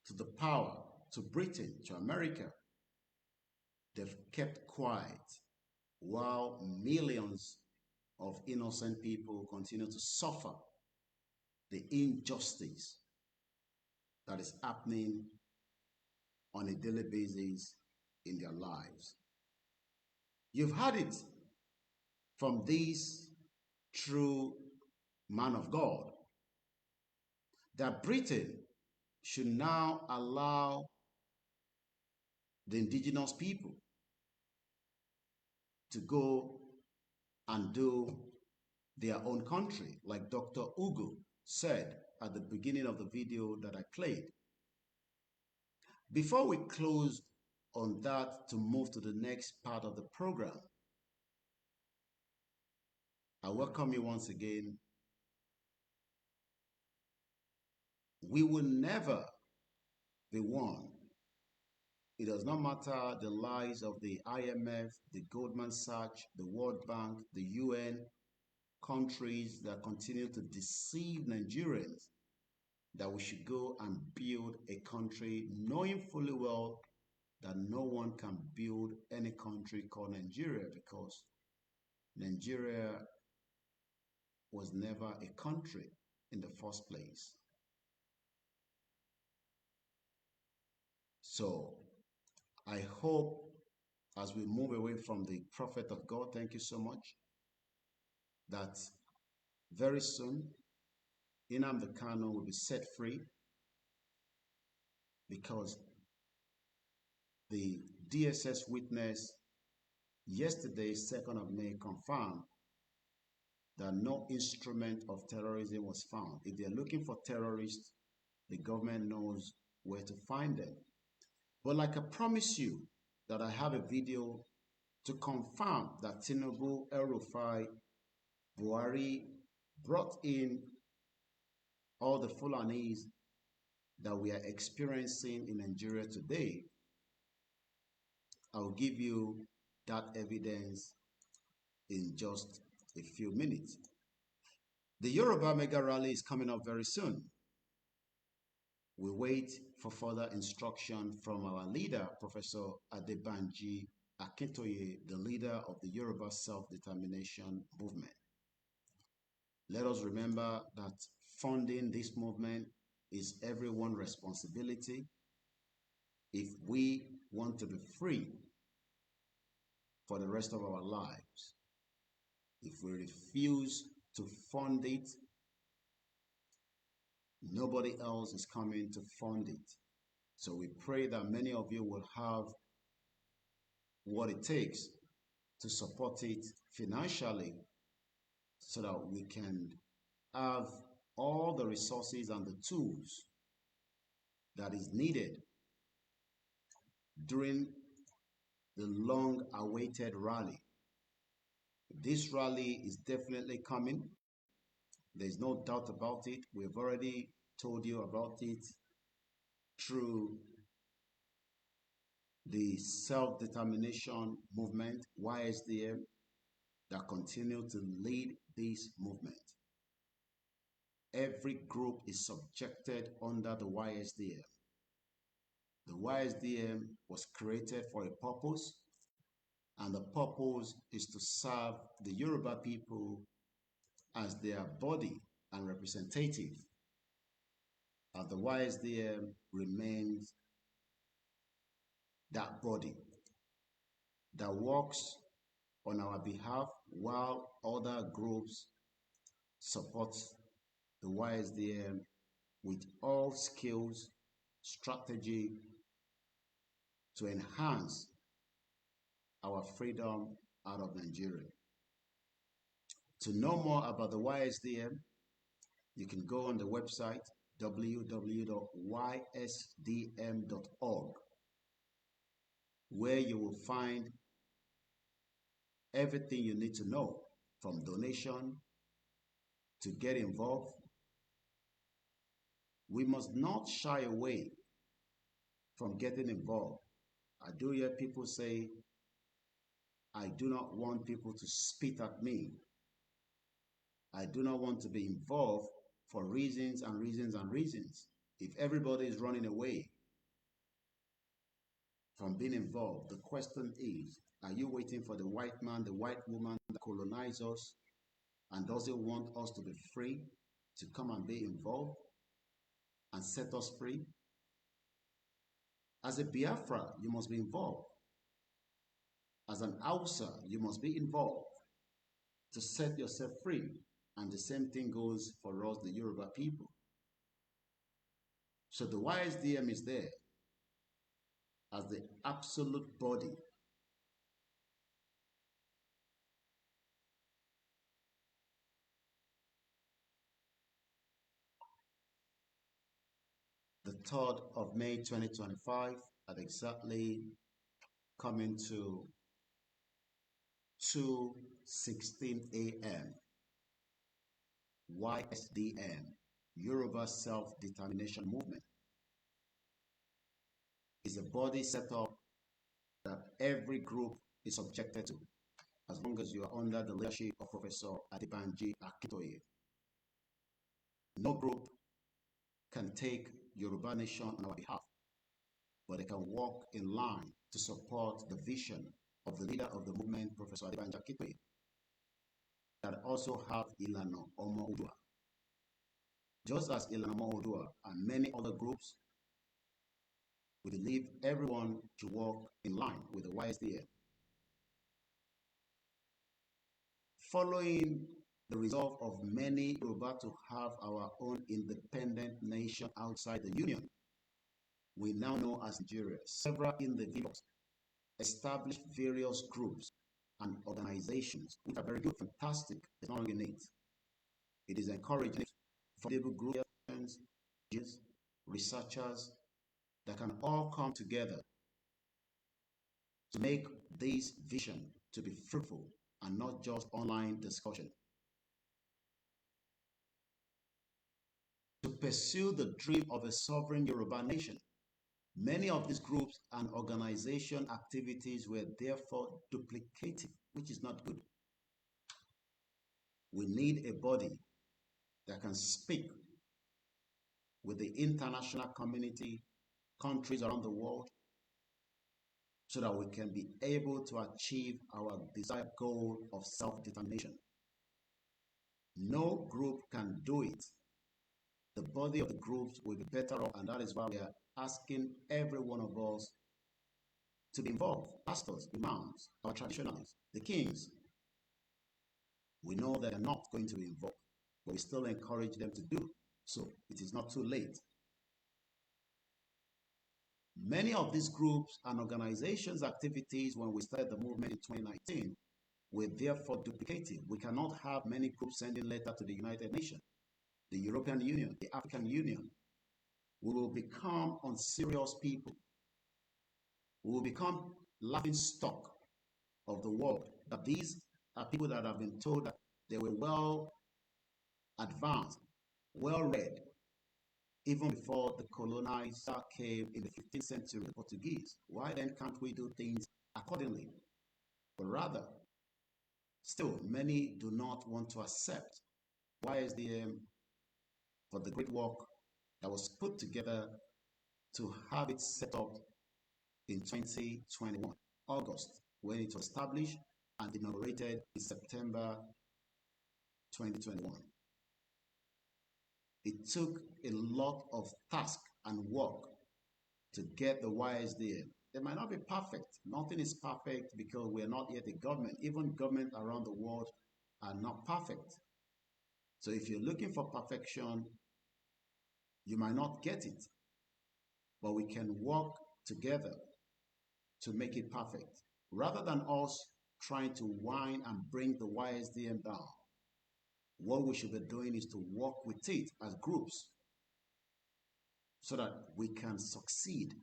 to the power, to Britain, to America. They've kept quiet while millions of innocent people continue to suffer the injustice that is happening on a daily basis in their lives. You've heard it from this true man of God that Britain should now allow the indigenous people to go and do their own country, like Dr. Ugo said at the beginning of the video that I played. Before we close on that to move to the next part of the program, I welcome you once again. We will never be one. It does not matter the lies of the IMF, the Goldman Sachs, the World Bank, the UN, countries that continue to deceive Nigerians that we should go and build a country, knowing fully well that no one can build any country called Nigeria, because Nigeria was never a country in the first place. So I hope as we move away from the prophet of God, thank you so much, that very soon Nnamdi Kanu will be set free, because the DSS witness yesterday, 2nd of May, confirmed that no instrument of terrorism was found. If they're looking for terrorists, the government knows where to find them. But like I promised you, that I have a video to confirm that Tinubu, El-Rufai, Buhari brought in all the Fulanis that we are experiencing in Nigeria today. I'll give you that evidence in just a few minutes. The Yoruba Mega Rally is coming up very soon. We wait for further instruction from our leader, Professor Adebanji Akintoye, the leader of the Yoruba Self-Determination Movement. Let us remember that funding this movement is everyone's responsibility. If we want to be free for the rest of our lives, if we refuse to fund it, nobody else is coming to fund it. So we pray that many of you will have what it takes to support it financially, so that we can have all the resources and the tools that is needed during the long-awaited rally This rally is definitely coming. There's no doubt about it. We've already told you about it through the self-determination movement, YSDM, that continue to lead this movement. Every group is subjected under the YSDM. The YSDM was created for a purpose, and the purpose is to serve the Yoruba people as their body and representative. And the YSDM remains that body that works on our behalf while other groups support the YSDM with all skills, strategy to enhance our freedom out of Nigeria. To know more about the YSDM, you can go on the website www.ysdm.org, where you will find everything you need to know, from donation to get involved. We must not shy away from getting involved. I do hear people say, I do not want people to spit at me. I do not want to be involved for reasons and reasons and reasons. If everybody is running away from being involved, the question is, are you waiting for the white man, the white woman that colonized us and doesn't want us to be free to come and be involved and set us free? As a Biafra, you must be involved. As an Hausa, you must be involved to set yourself free. And the same thing goes for us, the Yoruba people. So the YSDM is there as the absolute body the 3rd of May 2025 at exactly coming to 2:16 a.m. YSDM, Yoruba Self-Determination Movement, is a body set up that every group is subjected to, as long as you are under the leadership of Professor Adebanji Akintoye. No group can take Yoruba Nation on our behalf, but they can walk in line to support the vision of the leader of the movement, Professor Adebanji Akintoye, that also have Ilana Omo Odua. Just as Ilana Omo Odua and many other groups, we believe everyone should walk in line with the YSDM. Following the resolve of many Yoruba to have our own independent nation outside the Union, we now know as Nigeria, several individuals established various groups and organizations which are very good, fantastic. There's no wrong in it. It is encouraging for able groups, researchers that can all come together to make this vision to be fruitful and not just online discussion. To pursue the dream of a sovereign Yoruba nation, many of these groups and organization activities were therefore duplicated, which is not good. We need a body that can speak with the international community, countries around the world, so that we can be able to achieve our desired goal of self-determination. No group can do it. The body of the groups will be better off, and that is why we are asking every one of us to be involved. Pastors, imams, our traditionalists, the kings. We know that they're not going to be involved, but we still encourage them to do so. It is not too late. Many of these groups and organizations' activities when we started the movement in 2019 were therefore duplicated. We cannot have many groups sending letters to the United Nations, the European Union, the African Union. We will become unserious people. We will become laughing stock of the world. That these are people that have been told that they were well advanced, well read, even before the colonizer came in the 15th century, the Portuguese. Why then can't we do things accordingly? But rather, still, many do not want to accept YSDM for the great work that was put together to have it set up in 2021, August, when it was established and inaugurated in September 2021. It took a lot of task and work to get the YSDM. They might not be perfect. Nothing is perfect because we are not yet a government. Even governments around the world are not perfect. So if you're looking for perfection, you might not get it. But we can work together to make it perfect. Rather than us trying to whine and bring the YSDM down, what we should be doing is to work with it as groups so that we can succeed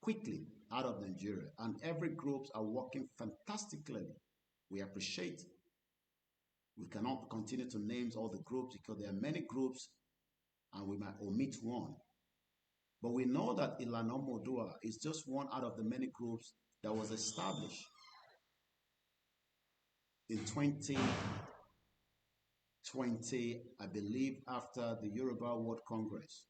quickly out of Nigeria. And every groups are working fantastically. We appreciate it. We cannot continue to name all the groups because there are many groups and we might omit one. But we know that Nnamdi is just one out of the many groups that was established in 2020, I believe, after the Yoruba World Congress.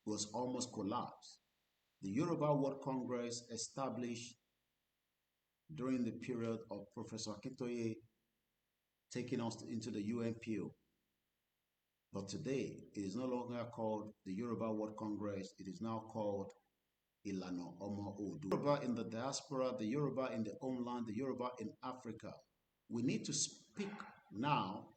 Was almost collapsed. The Yoruba World Congress established during the period of Professor Akintoye taking us into the UNPO. But today, it is no longer called the Yoruba World Congress. It is now called Ilana Omo Odu. Yoruba in the diaspora, the Yoruba in the homeland, the Yoruba in Africa. We need to speak now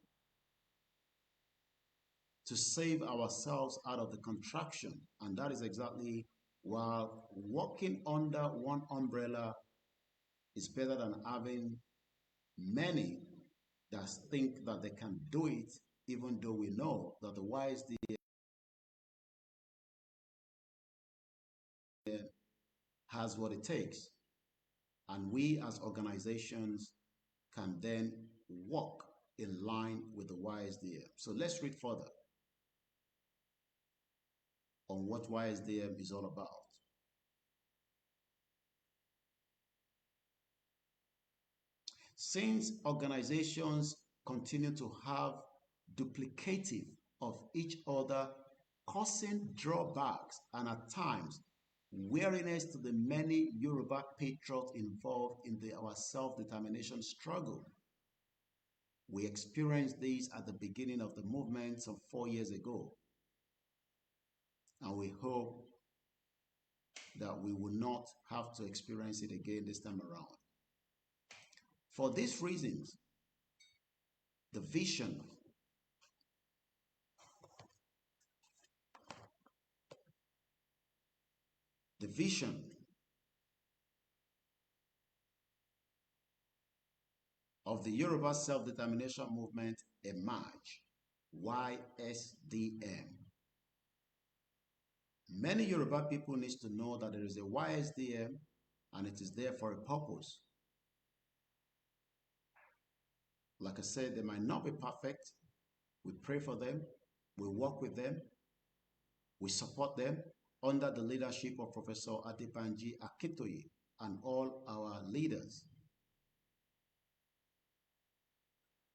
to save ourselves out of the contraction. And that is exactly while working under one umbrella is better than having many that think that they can do it, even though we know that the YSDM has what it takes. And we as organizations can then walk in line with the YSDM. So let's read further on what YSDM is all about. Since organizations continue to have duplicative of each other, causing drawbacks and at times weariness to the many Yoruba patriots involved in our self-determination struggle. We experienced this at the beginning of the movement some 4 years ago, and we hope that we will not have to experience it again this time around. For these reasons, the vision of the Yoruba self-determination movement emerged, YSDM. Many Yoruba people need to know that there is a YSDM and it is there for a purpose. Like I said, they might not be perfect. We pray for them. We work with them. We support them under the leadership of Professor Adebanji Akintoye and all our leaders.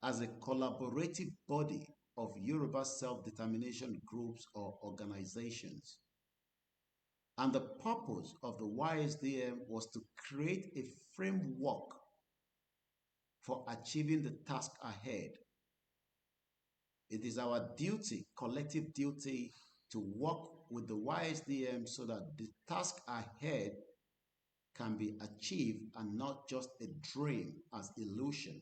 As a collaborative body of Yoruba self-determination groups or organizations. And the purpose of the YSDM was to create a framework for achieving the task ahead. It is our duty, collective duty, to work with the YSDM so that the task ahead can be achieved and not just a dream as illusion.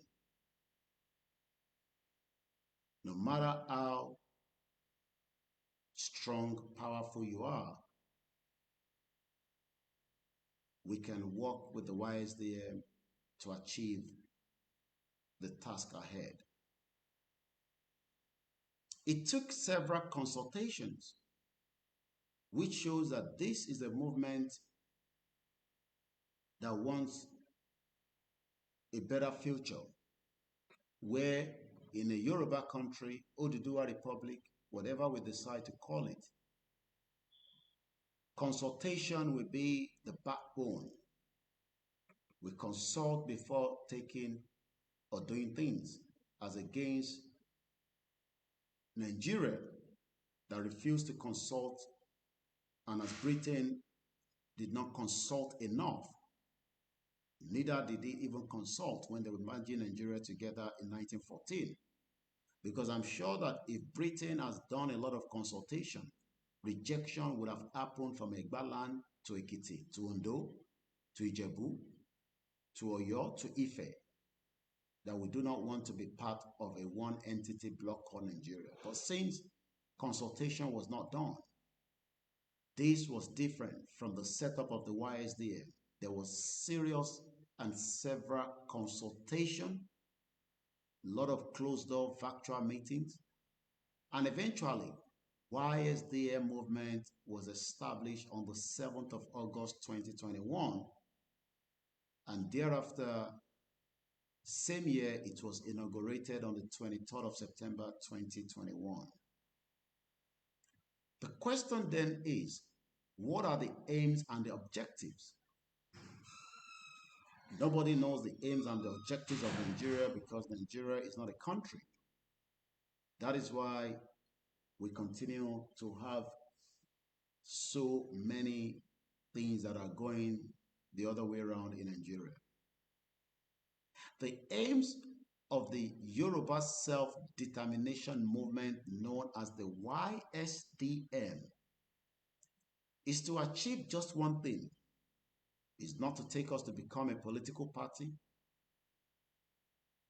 No matter how strong, powerful you are, we can work with the YSDM to achieve the task ahead. It took several consultations, which shows that this is a movement that wants a better future, where in a Yoruba country, Oduduwa Republic, whatever we decide to call it, consultation will be the backbone. We consult before taking or doing things, as against Nigeria that refused to consult, and as Britain did not consult enough. Neither did they even consult when they were merging Nigeria together in 1914. Because I'm sure that if Britain has done a lot of consultation, rejection would have happened from Egbaland to Ekiti, to Ondo, to Ijebu, to Oyo, to Ife, that we do not want to be part of a one entity bloc called Nigeria. But since consultation was not done, this was different from the setup of the YSDM. There was serious and several consultation, a lot of closed-door virtual meetings, and eventually, YSDM movement was established on the 7th of August 2021, and thereafter, same year, it was inaugurated on the 23rd of September 2021. The question then is, what are the aims and the objectives? Nobody knows the aims and the objectives of Nigeria because Nigeria is not a country. That is why we continue to have so many things that are going the other way around in Nigeria. The aims of the Yoruba self-determination movement, known as the YSDM, is to achieve just one thing. It's not to take us to become a political party,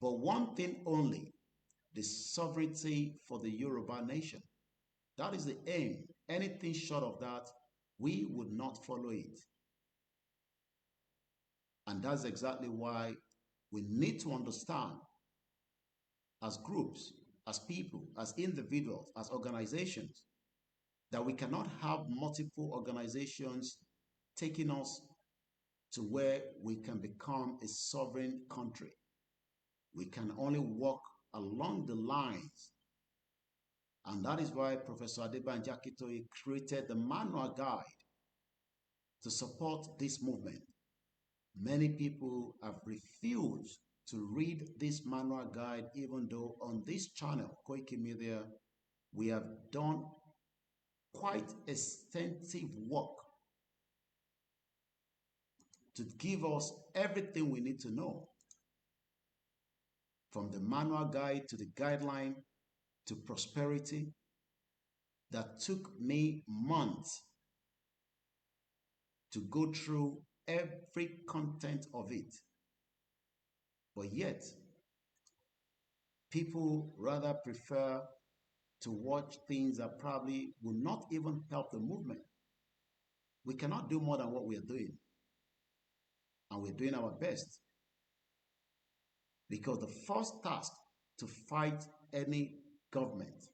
but one thing only: the sovereignty for the Yoruba nation. That is the aim. Anything short of that, we would not follow it. And that's exactly why we need to understand, as groups, as people, as individuals, as organizations, that we cannot have multiple organizations taking us to where we can become a sovereign country. We can only walk along the lines. And that is why Professor Adebanji Akintoye created the manual guide to support this movement. Many people have refused to read this manual guide, even though on this channel, Koiki Media, we have done quite extensive work to give us everything we need to know, from the manual guide to the guideline to prosperity, that took me months to go through every content of it. But yet, people rather prefer to watch things that probably will not even help the movement. We cannot do more than what we are doing. And we're doing our best. Because the first task to fight any government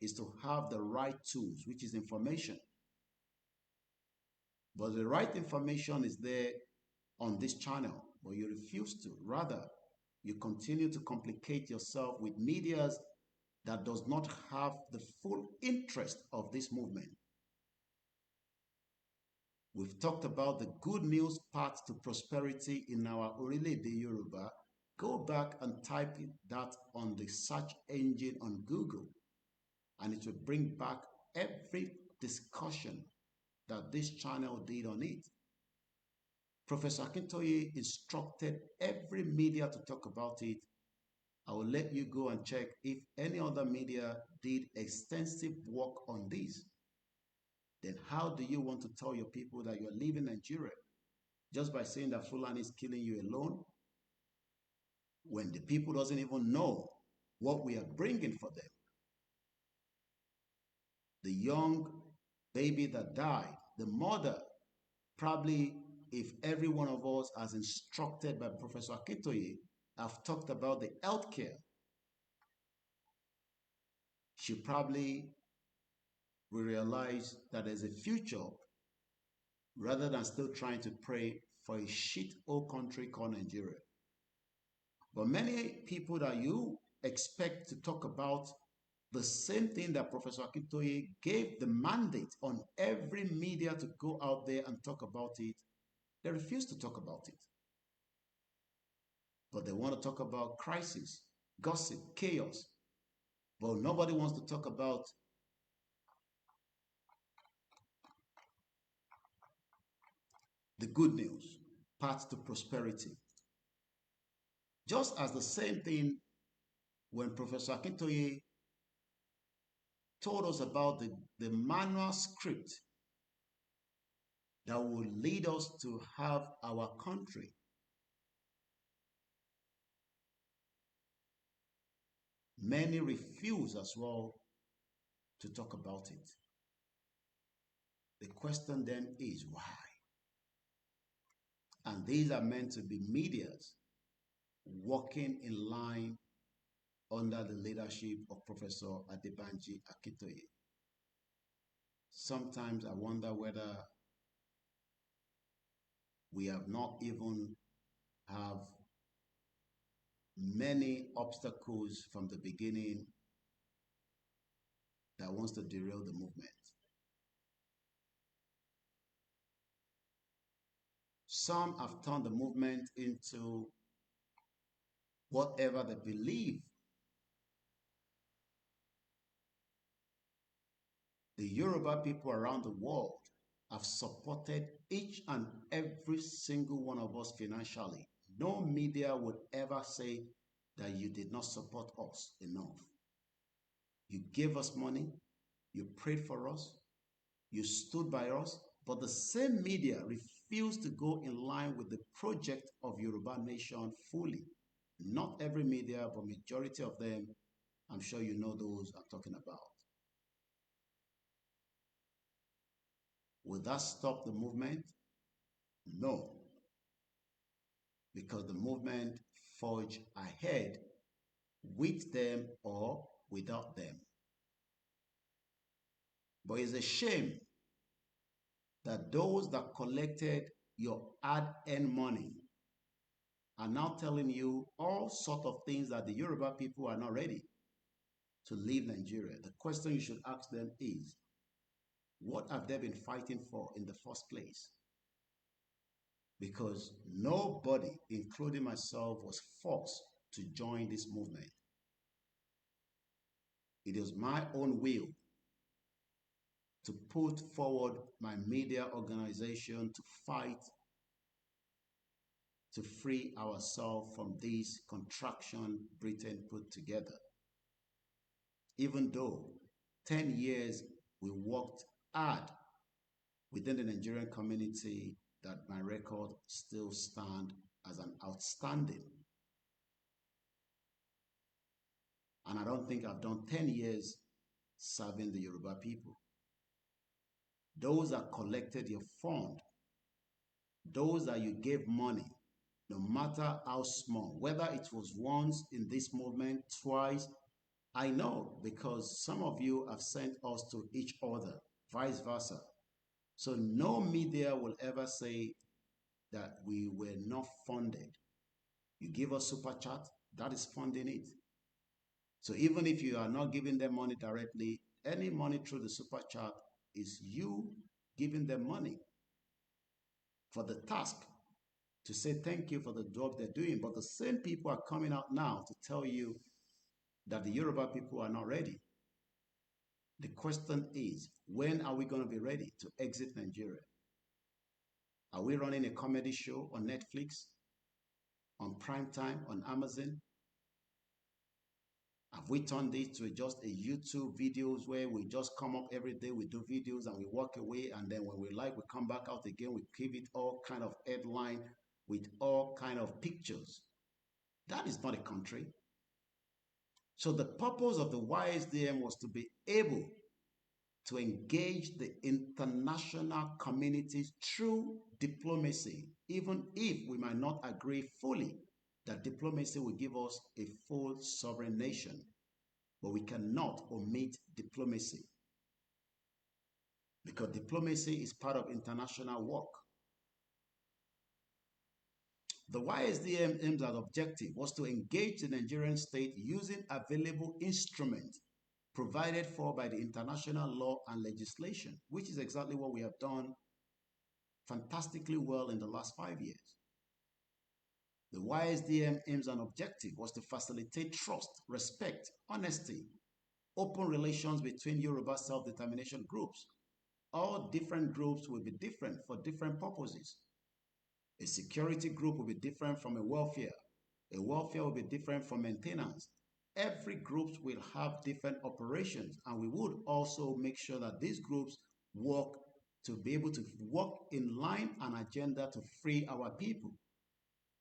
is to have the right tools, which is information. But the right information is there on this channel, but you refuse to. Rather, you continue to complicate yourself with medias that does not have the full interest of this movement. We've talked about the good news path to prosperity in our Orile de Yoruba. Go back and type that on the search engine on Google, and it will bring back every discussion that this channel did on it. Professor Akintoye instructed every media to talk about it. I will let you go and check if any other media did extensive work on this. Then how do you want to tell your people that you're leaving Nigeria just by saying that Fulani is killing you alone, when the people doesn't even know what we are bringing for them? The young baby that died, the mother, probably, if every one of us, as instructed by Professor Akintoye, have talked about the healthcare, she probably will realize that there's a future rather than still trying to pray for a shit old country called Nigeria. But many people that you expect to talk about the same thing that Professor Akintoye gave the mandate on every media to go out there and talk about it, they refuse to talk about it. But they want to talk about crisis, gossip, chaos. But nobody wants to talk about the good news, path to prosperity. Just as the same thing when Professor Akintoye told us about the manual script that will lead us to have our country. Many refuse as well to talk about it. The question then is why? And these are meant to be medias working in line under the leadership of Professor Adebanji Akintoye. Sometimes I wonder whether we have not even have many obstacles from the beginning that wants to derail the movement. Some have turned the movement into whatever they believe. The Yoruba people around the world have supported each and every single one of us financially. No media would ever say that you did not support us enough. You gave us money, you prayed for us, you stood by us, but the same media refused to go in line with the project of Yoruba Nation fully. Not every media, but majority of them, I'm sure you know those I'm talking about. Will that stop the movement? No. Because the movement forged ahead with them or without them. But it's a shame that those that collected your hard-earned money are now telling you all sorts of things that the Yoruba people are not ready to leave Nigeria. The question you should ask them is, what have they been fighting for in the first place? Because nobody, including myself, was forced to join this movement. It is my own will to put forward my media organization to fight to free ourselves from this contraction Britain put together. Even though 10 years we worked hard within the Nigerian community, that my record still stands as an outstanding. And I don't think I've done 10 years serving the Yoruba people. Those that collected your fund, those that you gave money, no matter how small, whether it was once in this movement, twice, I know because some of you have sent us to each other, vice versa. So no media will ever say that we were not funded. You give us super chat, that is funding it. So even if you are not giving them money directly, any money through the super chat is you giving them money for the task to say thank you for the job they're doing. But the same people are coming out now to tell you that the Yoruba people are not ready. The question is, when are we going to be ready to exit Nigeria? Are we running a comedy show on Netflix, on Primetime, on Amazon? Have we turned it to just a YouTube videos where we just come up every day, we do videos and we walk away, and then when we like, we come back out again, we give it all kind of headline with all kind of pictures? That is not a country. So the purpose of the YSDM was to be able to engage the international communities through diplomacy, even if we might not agree fully that diplomacy will give us a full sovereign nation. But we cannot omit diplomacy, because diplomacy is part of international work. The YSDM aims at objective was to engage the Nigerian state using available instruments provided for by the international law and legislation, which is exactly what we have done fantastically well in the last 5 years. The YSDM aims and objective was to facilitate trust, respect, honesty, open relations between Yoruba self-determination groups. All different groups will be different for different purposes. A security group will be different from a welfare. A welfare will be different from maintenance. Every group will have different operations, and we would also make sure that these groups work to be able to work in line and agenda to free our people.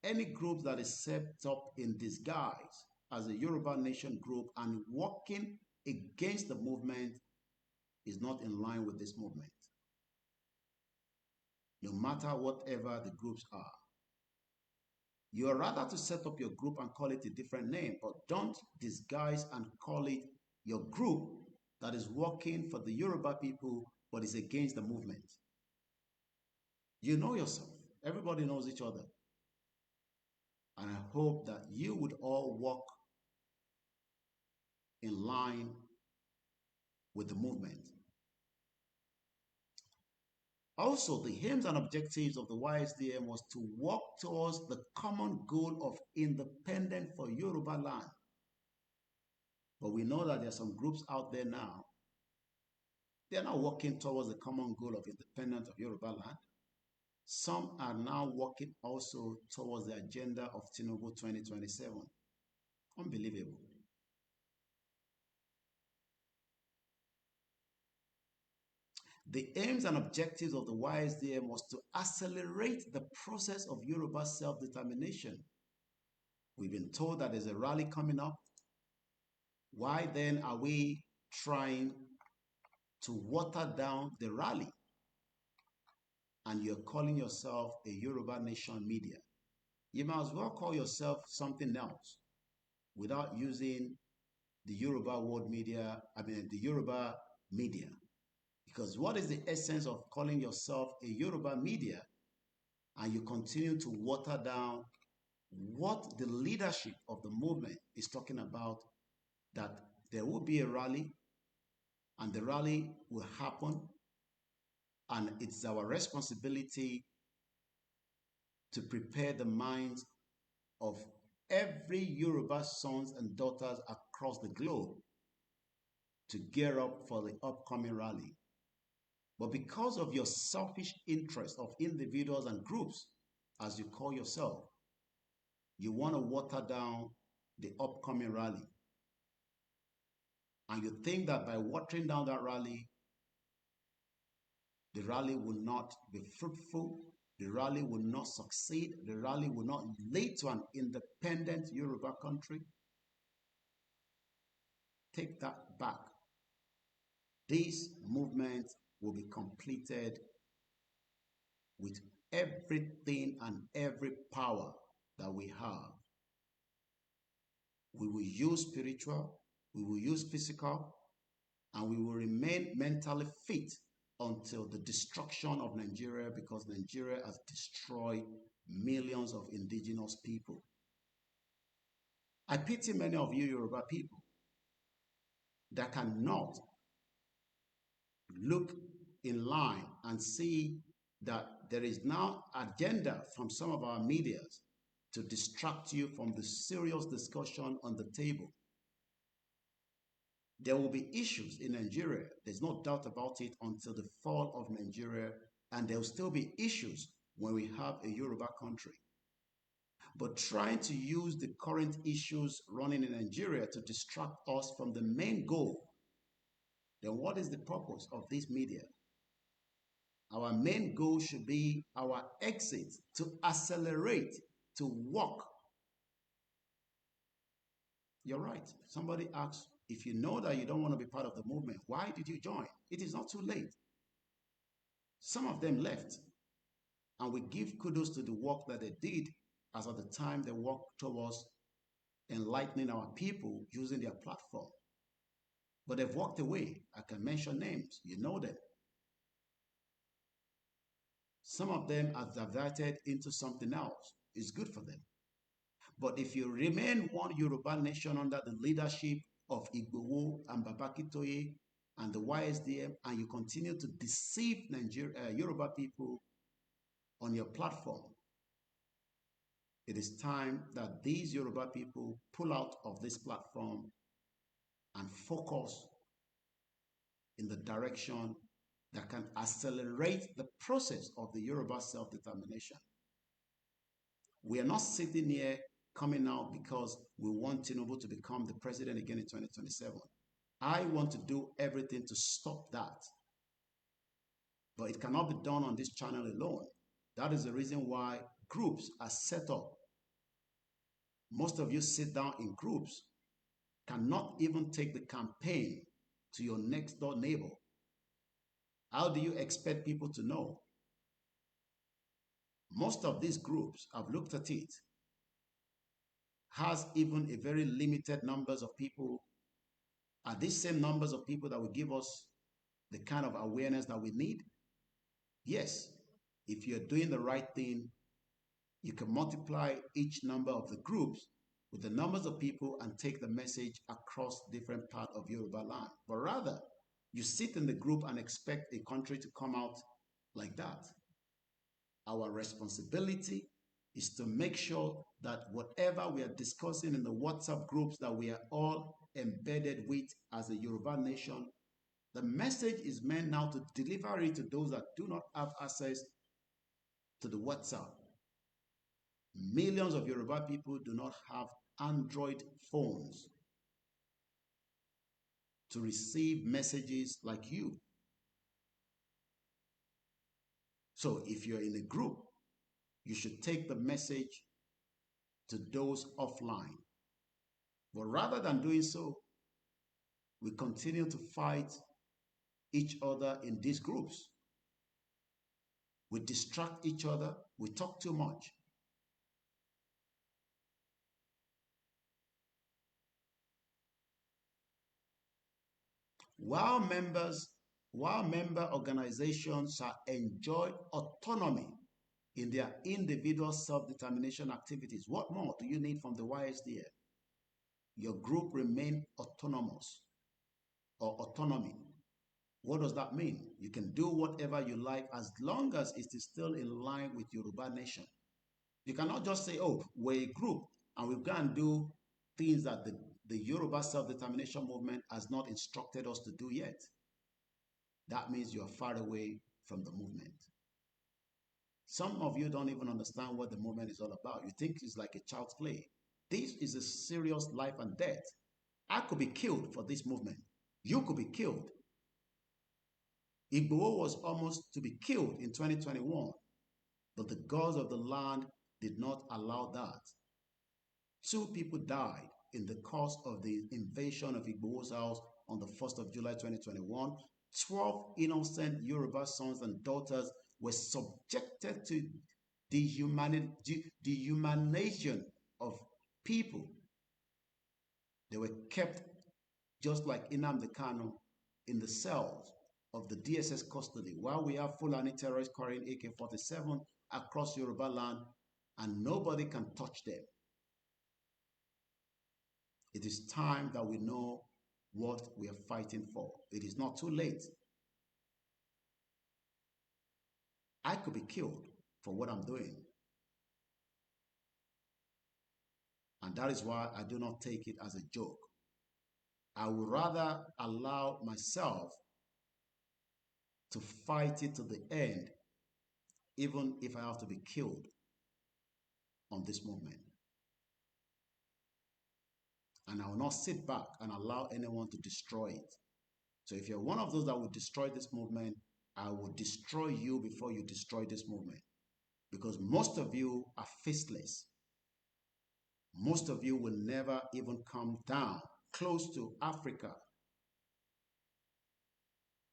Any group that is set up in disguise as a Yoruba nation group and working against the movement is not in line with this movement, no matter whatever the groups are. You are rather to set up your group and call it a different name, but don't disguise and call it your group that is working for the Yoruba people but is against the movement. You know yourself. Everybody knows each other. And I hope that you would all work in line with the movement. Also, the aims and objectives of the YSDM was to work towards the common goal of independence for Yoruba land. But we know that there are some groups out there now, they are not working towards the common goal of independence of Yoruba land. Some are now working also towards the agenda of Tinubu 2027. Unbelievable. The aims and objectives of the YSDM was to accelerate the process of Yoruba self-determination. We've been told that there's a rally coming up. Why then are we trying to water down the rally? And you're calling yourself a Yoruba Nation media. You might as well call yourself something else without using the Yoruba word media, the Yoruba media. Because what is the essence of calling yourself a Yoruba media and you continue to water down what the leadership of the movement is talking about, that there will be a rally and the rally will happen, and it's our responsibility to prepare the minds of every Yoruba sons and daughters across the globe to gear up for the upcoming rally. But because of your selfish interest of individuals and groups, as you call yourself, you want to water down the upcoming rally. And you think that by watering down that rally, the rally will not be fruitful, the rally will not succeed, the rally will not lead to an independent Yoruba country. Take that back. This movement will be completed with everything and every power that we have. We will use spiritual, we will use physical, and we will remain mentally fit until the destruction of Nigeria, because Nigeria has destroyed millions of indigenous people. I pity many of you Yoruba people that cannot look in line and see that there is now agenda from some of our medias to distract you from the serious discussion on the table. There will be issues in Nigeria, there's no doubt about it, until the fall of Nigeria, and there will still be issues when we have a Yoruba country. But trying to use the current issues running in Nigeria to distract us from the main goal, then what is the purpose of this media? Our main goal should be our exit, to accelerate, to walk. You're right. Somebody asked, if you know that you don't want to be part of the movement, why did you join? It is not too late. Some of them left, and we give kudos to the work that they did, as at the time they worked towards enlightening our people using their platform. But they've walked away. I can mention names. You know them. Some of them have diverted into something else. It's good for them. But if you remain one Yoruba nation under the leadership of Igboho and Babakitoye and the YSDM, and you continue to deceive Yoruba people on your platform, it is time that these Yoruba people pull out of this platform and focus in the direction that can accelerate the process of the Yoruba self-determination. We are not sitting here coming out because we want Tinubu to become the president again in 2027. I want to do everything to stop that. But it cannot be done on this channel alone. That is the reason why groups are set up. Most of you sit down in groups, cannot even take the campaign to your next door neighbor. How do you expect people to know? Most of these groups, I've looked at it, has even a very limited numbers of people. Are these same numbers of people that will give us the kind of awareness that we need? Yes. If you're doing the right thing, you can multiply each number of the groups with the numbers of people and take the message across different parts of Yoruba land. But rather, you sit in the group and expect a country to come out like that. Our responsibility is to make sure that whatever we are discussing in the WhatsApp groups that we are all embedded with as a Yoruba nation, the message is meant now to deliver it to those that do not have access to the WhatsApp. Millions of Yoruba people do not have Android phones to receive messages like you. So if you're in a group, you should take the message to those offline. But rather than doing so, we continue to fight each other in these groups. We distract each other. We talk too much. While member organizations shall enjoy autonomy in their individual self-determination activities, what more do you need from the YSDM? Your group remain autonomous or autonomy. What does that mean? You can do whatever you like as long as it is still in line with Yoruba nation. You cannot just say, oh, we're a group and we've got to do things that the Yoruba self-determination movement has not instructed us to do yet. That means you are far away from the movement. Some of you don't even understand what the movement is all about. You think it's like a child's play. This is a serious life and death. I could be killed for this movement. You could be killed. Igboho was almost to be killed in 2021, but the gods of the land did not allow that. 2 people died in the course of the invasion of Igboho's house on the 1st of July 2021. 12 innocent Yoruba sons and daughters were subjected to dehumanization of people. They were kept just like Nnamdi Kanu in the cells of the DSS custody while we have Fulani terrorists carrying AK-47 across Yoruba land and nobody can touch them. It is time that we know what we are fighting for. It is not too late. I could be killed for what I'm doing. And that is why I do not take it as a joke. I would rather allow myself to fight it to the end, even if I have to be killed on this movement. And I will not sit back and allow anyone to destroy it. So if you're one of those that will destroy this movement, I will destroy you before you destroy this movement. Because most of you are faceless. Most of you will never even come down close to Africa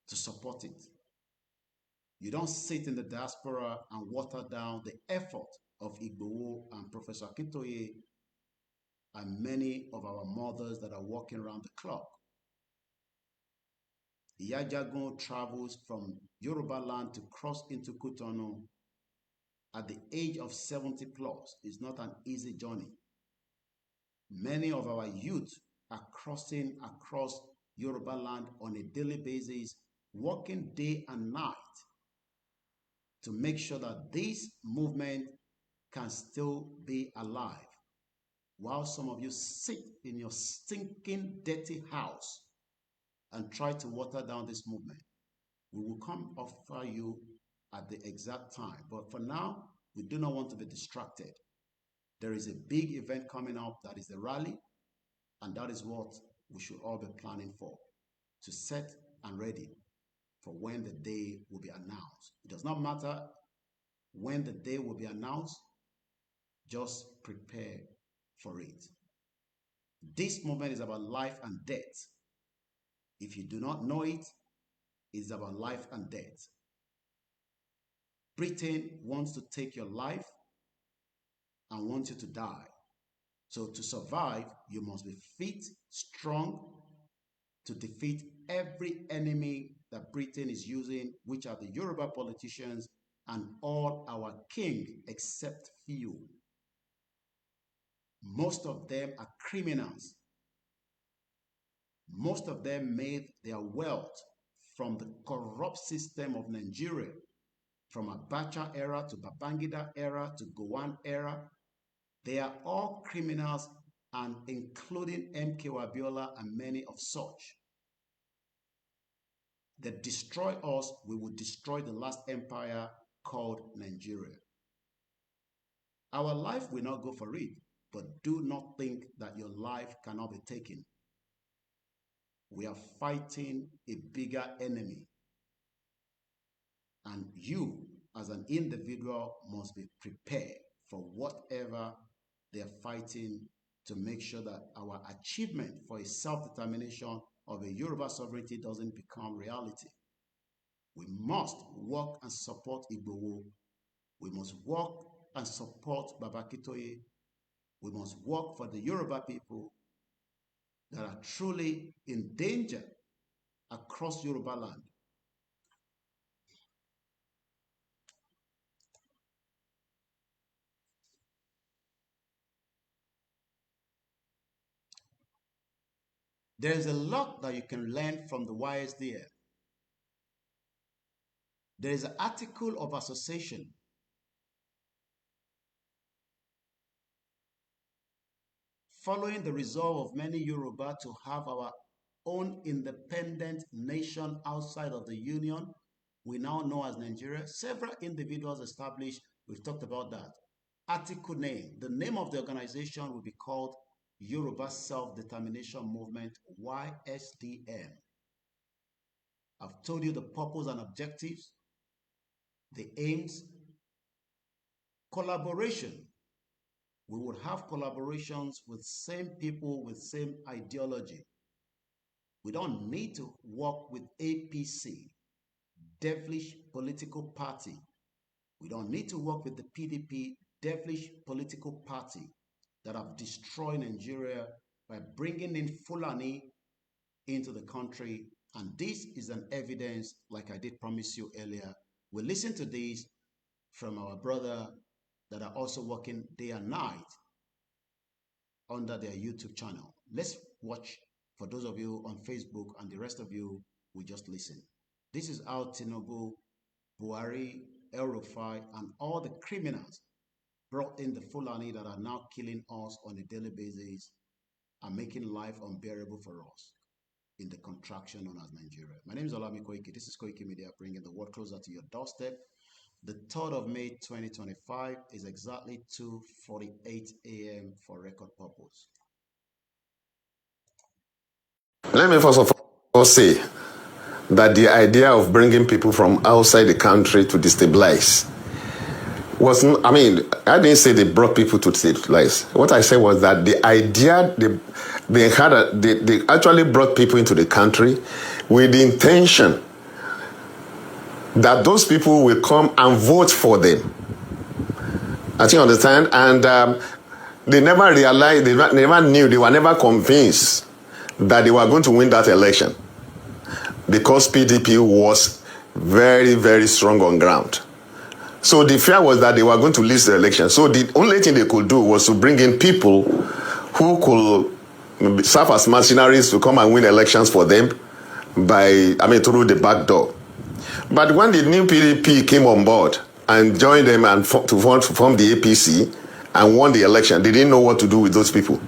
to support it. You don't sit in the diaspora and water down the effort of Igboho and Professor Akintoye and many of our mothers that are walking around the clock. Iyajagun travels from Yoruba land to cross into Cotonou at the age of 70 plus. It's not an easy journey. Many of our youth are crossing across Yoruba land on a daily basis, working day and night to make sure that this movement can still be alive. While some of you sit in your stinking, dirty house and try to water down this movement, we will come offer you at the exact time. But for now, we do not want to be distracted. There is a big event coming up that is the rally, and that is what we should all be planning for, to set and ready for when the day will be announced. It does not matter when the day will be announced, just prepare for it. This moment is about life and death. If you do not know it, it's about life and death. Britain wants to take your life and wants you to die. So to survive, you must be fit, strong, to defeat every enemy that Britain is using, which are the Yoruba politicians and all our king except few. Most of them are criminals. Most of them made their wealth from the corrupt system of Nigeria, from Abacha era to Babangida era to Gowon era. They are all criminals, and including MK Abiola and many of such. They destroy us, we will destroy the last empire called Nigeria. Our life will not go for it, but do not think that your life cannot be taken. We are fighting a bigger enemy. And you, as an individual, must be prepared for whatever they are fighting to make sure that our achievement for a self-determination of a Yoruba sovereignty doesn't become reality. We must work and support Igboho. We must work and support Baba Akintoye. We must work for the Yoruba people that are truly in danger across Yoruba land. There is a lot that you can learn from the YSDM. There is an article of association following the resolve of many Yoruba to have our own independent nation outside of the Union, we now know as Nigeria. Several individuals established, we've talked about that. Article name, the name of the organization will be called Yoruba Self-Determination Movement, YSDM. I've told you the purpose and objectives, the aims, collaboration. We would have collaborations with same people with same ideology. We don't need to work with APC, devilish political party. We don't need to work with the PDP, devilish political party that have destroyed Nigeria by bringing in Fulani into the country. And this is an evidence, like I did promise you earlier. We listen to this from our brother that are also working day and night under their YouTube channel. Let's watch, for those of you on Facebook, and the rest of you will just listen. This is how Tinubu, Buhari, El Rufai, and all the criminals brought in the Fulani that are now killing us on a daily basis and making life unbearable for us in the contraction known as Nigeria. My name is Olami Koike. This is Koike Media, bringing the world closer to your doorstep. The 3rd of May 2025 is exactly 2:48 a.m. for record purpose. Let me first of all say that the idea of bringing people from outside the country to destabilize wasn't, I didn't say they brought people to destabilize. What I said was that the idea, they actually brought people into the country with the intention that those people will come and vote for them. I think you understand? And they never realized, they never knew, they were never convinced that they were going to win that election because PDP was very, very strong on ground. So the fear was that they were going to lose the election. So the only thing they could do was to bring in people who could serve as mercenaries to come and win elections for them through the back door. But when the new PDP came on board and joined them and form the APC and won the election, they didn't know what to do with those people.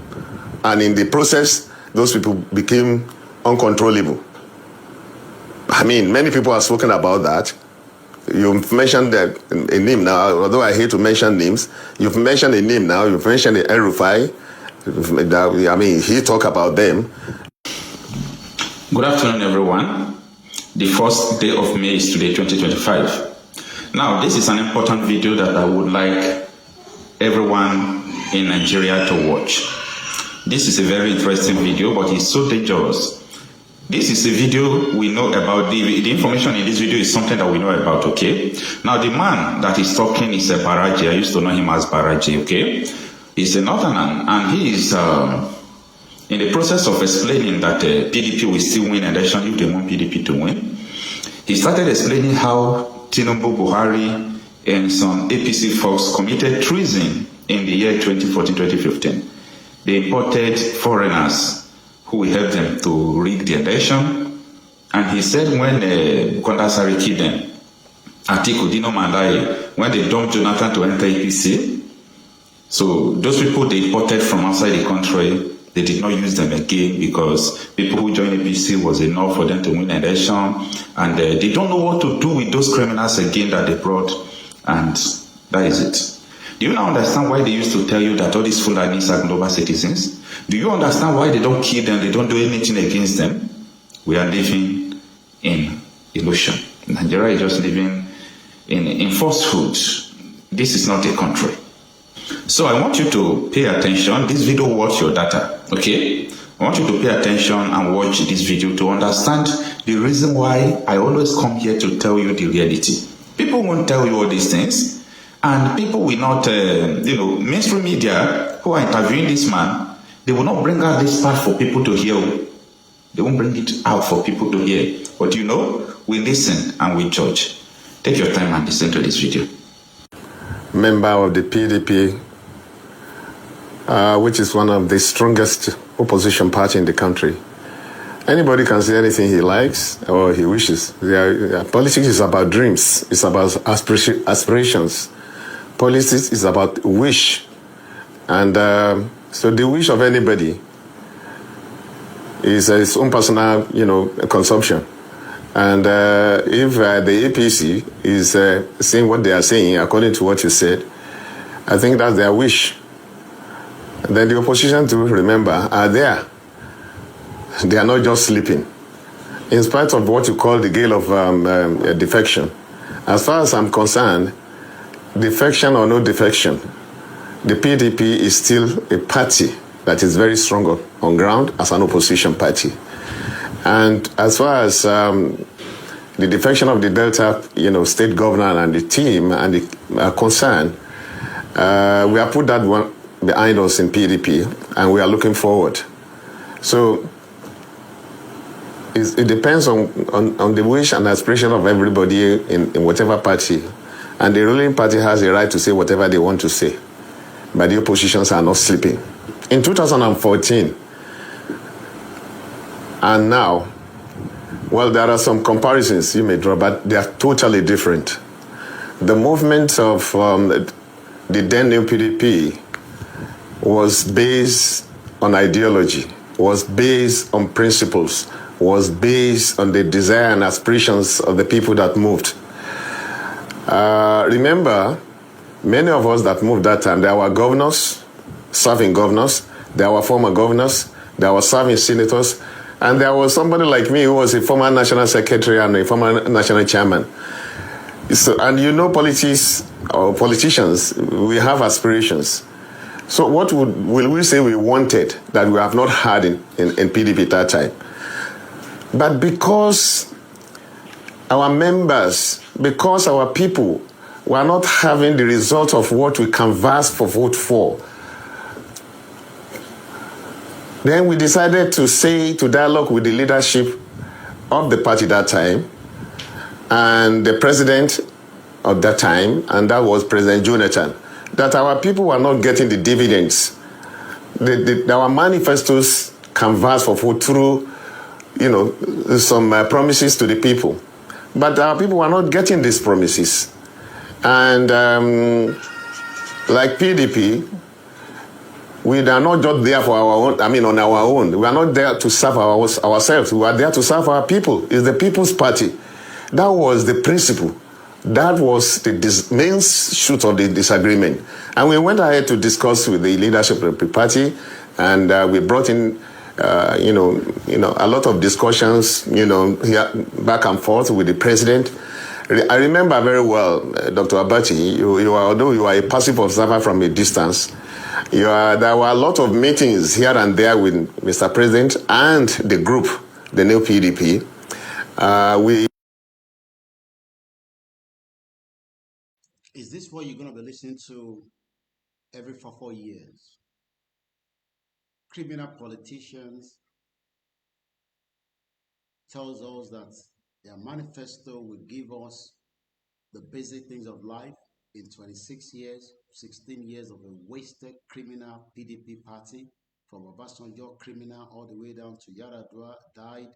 And in the process, those people became uncontrollable. Many people have spoken about that. You've mentioned a name now, although I hate to mention names. You've mentioned a name now. You've mentioned the El-Rufai. He talked about them. Good afternoon, everyone. The first day of May is today, 2025. Now, this is an important video that I would like everyone in Nigeria to watch. This is a very interesting video, but it's so dangerous. This is a video we know about. The information in this video is something that we know about, okay? Now, the man that is talking is a Baraji. I used to know him as Baraji, okay? He's a northerner, and he is in the process of explaining that PDP will still win election if they want PDP to win. He started explaining how Tinubu, Buhari, and some APC folks committed treason in the year 2014-2015. They imported foreigners who will help them to rig the election. And he said when Bukola Saraki killed them, Atiku, Dino Mandai, when they dumped Jonathan to enter APC, so those people they imported from outside the country, they did not use them again because people who joined APC was enough for them to win an election, and they don't know what to do with those criminals again that they brought, and that is it. Do you now understand why they used to tell you that all these Fulanis are global citizens? Do you understand why they don't kill them, they don't do anything against them? We are living in illusion. Nigeria is just living in falsehood. This is not a country. So I want you to pay attention. This video, watch your data, okay? I want you to pay attention and watch this video to understand the reason why I always come here to tell you the reality. People won't tell you all these things, and people will not, mainstream media who are interviewing this man, they will not bring out this part for people to hear. They won't bring it out for people to hear. But we listen and we judge. Take your time and listen to this video. Member of the PDP, which is one of the strongest opposition party in the country. Anybody can say anything he likes or he wishes. Politics is about dreams. It's about aspirations. Politics is about wish. And so the wish of anybody is his own personal, consumption. And if the APC is saying what they are saying, according to what you said, I think that's their wish. Then the opposition, to remember, are there. They are not just sleeping. In spite of what you call the gale of defection, as far as I'm concerned, defection or no defection, the PDP is still a party that is very strong on ground as an opposition party. And as far as the defection of the Delta, state governor and the team are concerned, we have put that one behind us in PDP, and we are looking forward. So it depends on the wish and aspiration of everybody in whatever party, and the ruling party has a right to say whatever they want to say, but the oppositions are not sleeping. In 2014 and now, well, there are some comparisons you may draw, but they are totally different. The movement of the then new PDP was based on ideology, was based on principles, was based on the desire and aspirations of the people that moved. Remember, many of us that moved that time, there were governors, serving governors, there were former governors, there were serving senators, and there was somebody like me who was a former national secretary and a former national chairman. So, and you know, politicians, we have aspirations. So what will we say we wanted that we have not had in PDP at that time? But because our members, because our people were not having the result of what we canvassed for vote for, then we decided to dialogue with the leadership of the party that time and the president of that time, and that was President Jonathan, that our people were not getting the dividends. Our manifestos canvassed for vote through, you know, some promises to the people. But our people were not getting these promises. And like PDP, we are not just there for our own, on our own. We are not there to serve ourselves. We are there to serve our people. It's the People's Party. That was the principle. That was the main shoot of the disagreement. And we went ahead to discuss with the leadership of the party, and we brought in a lot of discussions, here, back and forth with the president. I remember very well, Dr. Abati, although you are a passive observer from a distance, there were a lot of meetings here and there with Mr. President and the group, the new PDP. Is this what you're going to be listening to every 4 years? Criminal politicians tells us that their manifesto will give us the basic things of life in 26 years, 16 years of a wasted criminal PDP party, from Obasanjo criminal all the way down to Yaradua, died,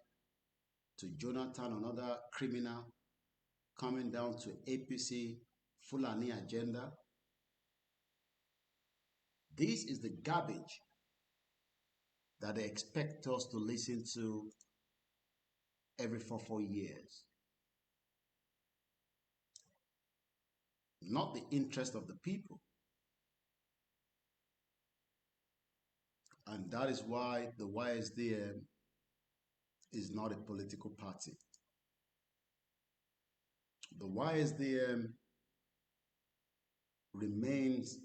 to Jonathan, another criminal, coming down to APC, Fulani agenda. This is the garbage that they expect us to listen to every 4 years. Not the interest of the people. And that is why the YSDM is not a political party. The YSDM remains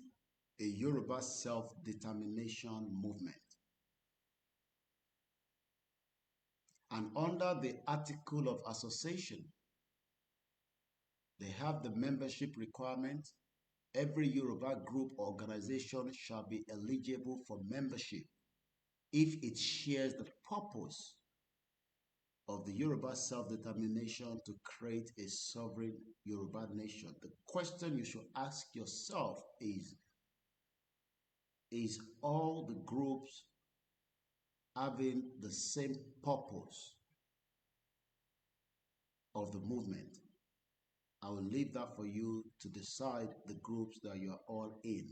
a Yoruba self-determination movement. And under the Article of Association, they have the membership requirement. Every Yoruba group or organization shall be eligible for membership if it shares the purpose of the Yoruba self-determination to create a sovereign Yoruba nation. The question you should ask yourself is all the groups having the same purpose of the movement? I will leave that for you to decide the groups that you are all in.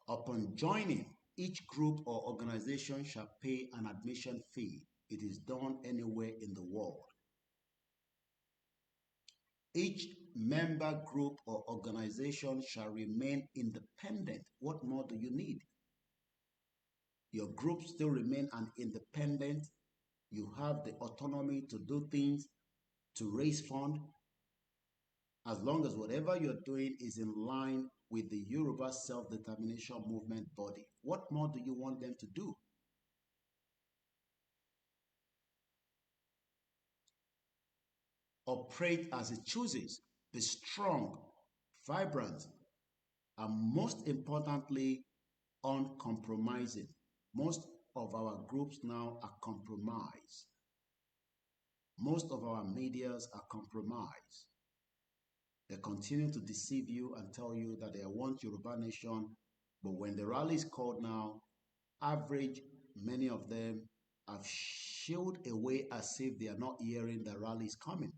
Upon joining, each group or organization shall pay an admission fee. It is done anywhere in the world. Each member group or organization shall remain independent. What more do you need? Your group still remain an independent. You have the autonomy to do things, to raise funds, as long as whatever you're doing is in line with the Yoruba self-determination movement body. What more do you want them to do? Operate as it chooses, be strong, vibrant, and most importantly, uncompromising. Most of our groups now are compromised. Most of our medias are compromised. They continue to deceive you and tell you that they want Yoruba nation, but when the rally is called now, many of them have shield away as if they are not hearing the rally is coming.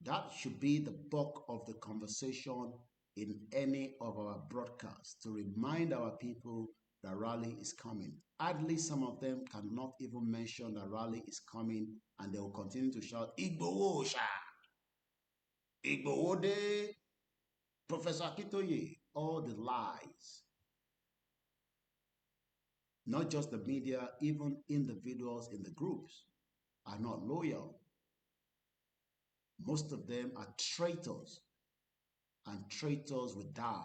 That should be the bulk of the conversation in any of our broadcasts, to remind our people that rally is coming. Hardly some of them cannot even mention that rally is coming, and they will continue to shout, Igboho Sha! Igboode, Professor Akintoye, all the lies. Not just the media, even individuals in the groups are not loyal. Most of them are traitors, and traitors will die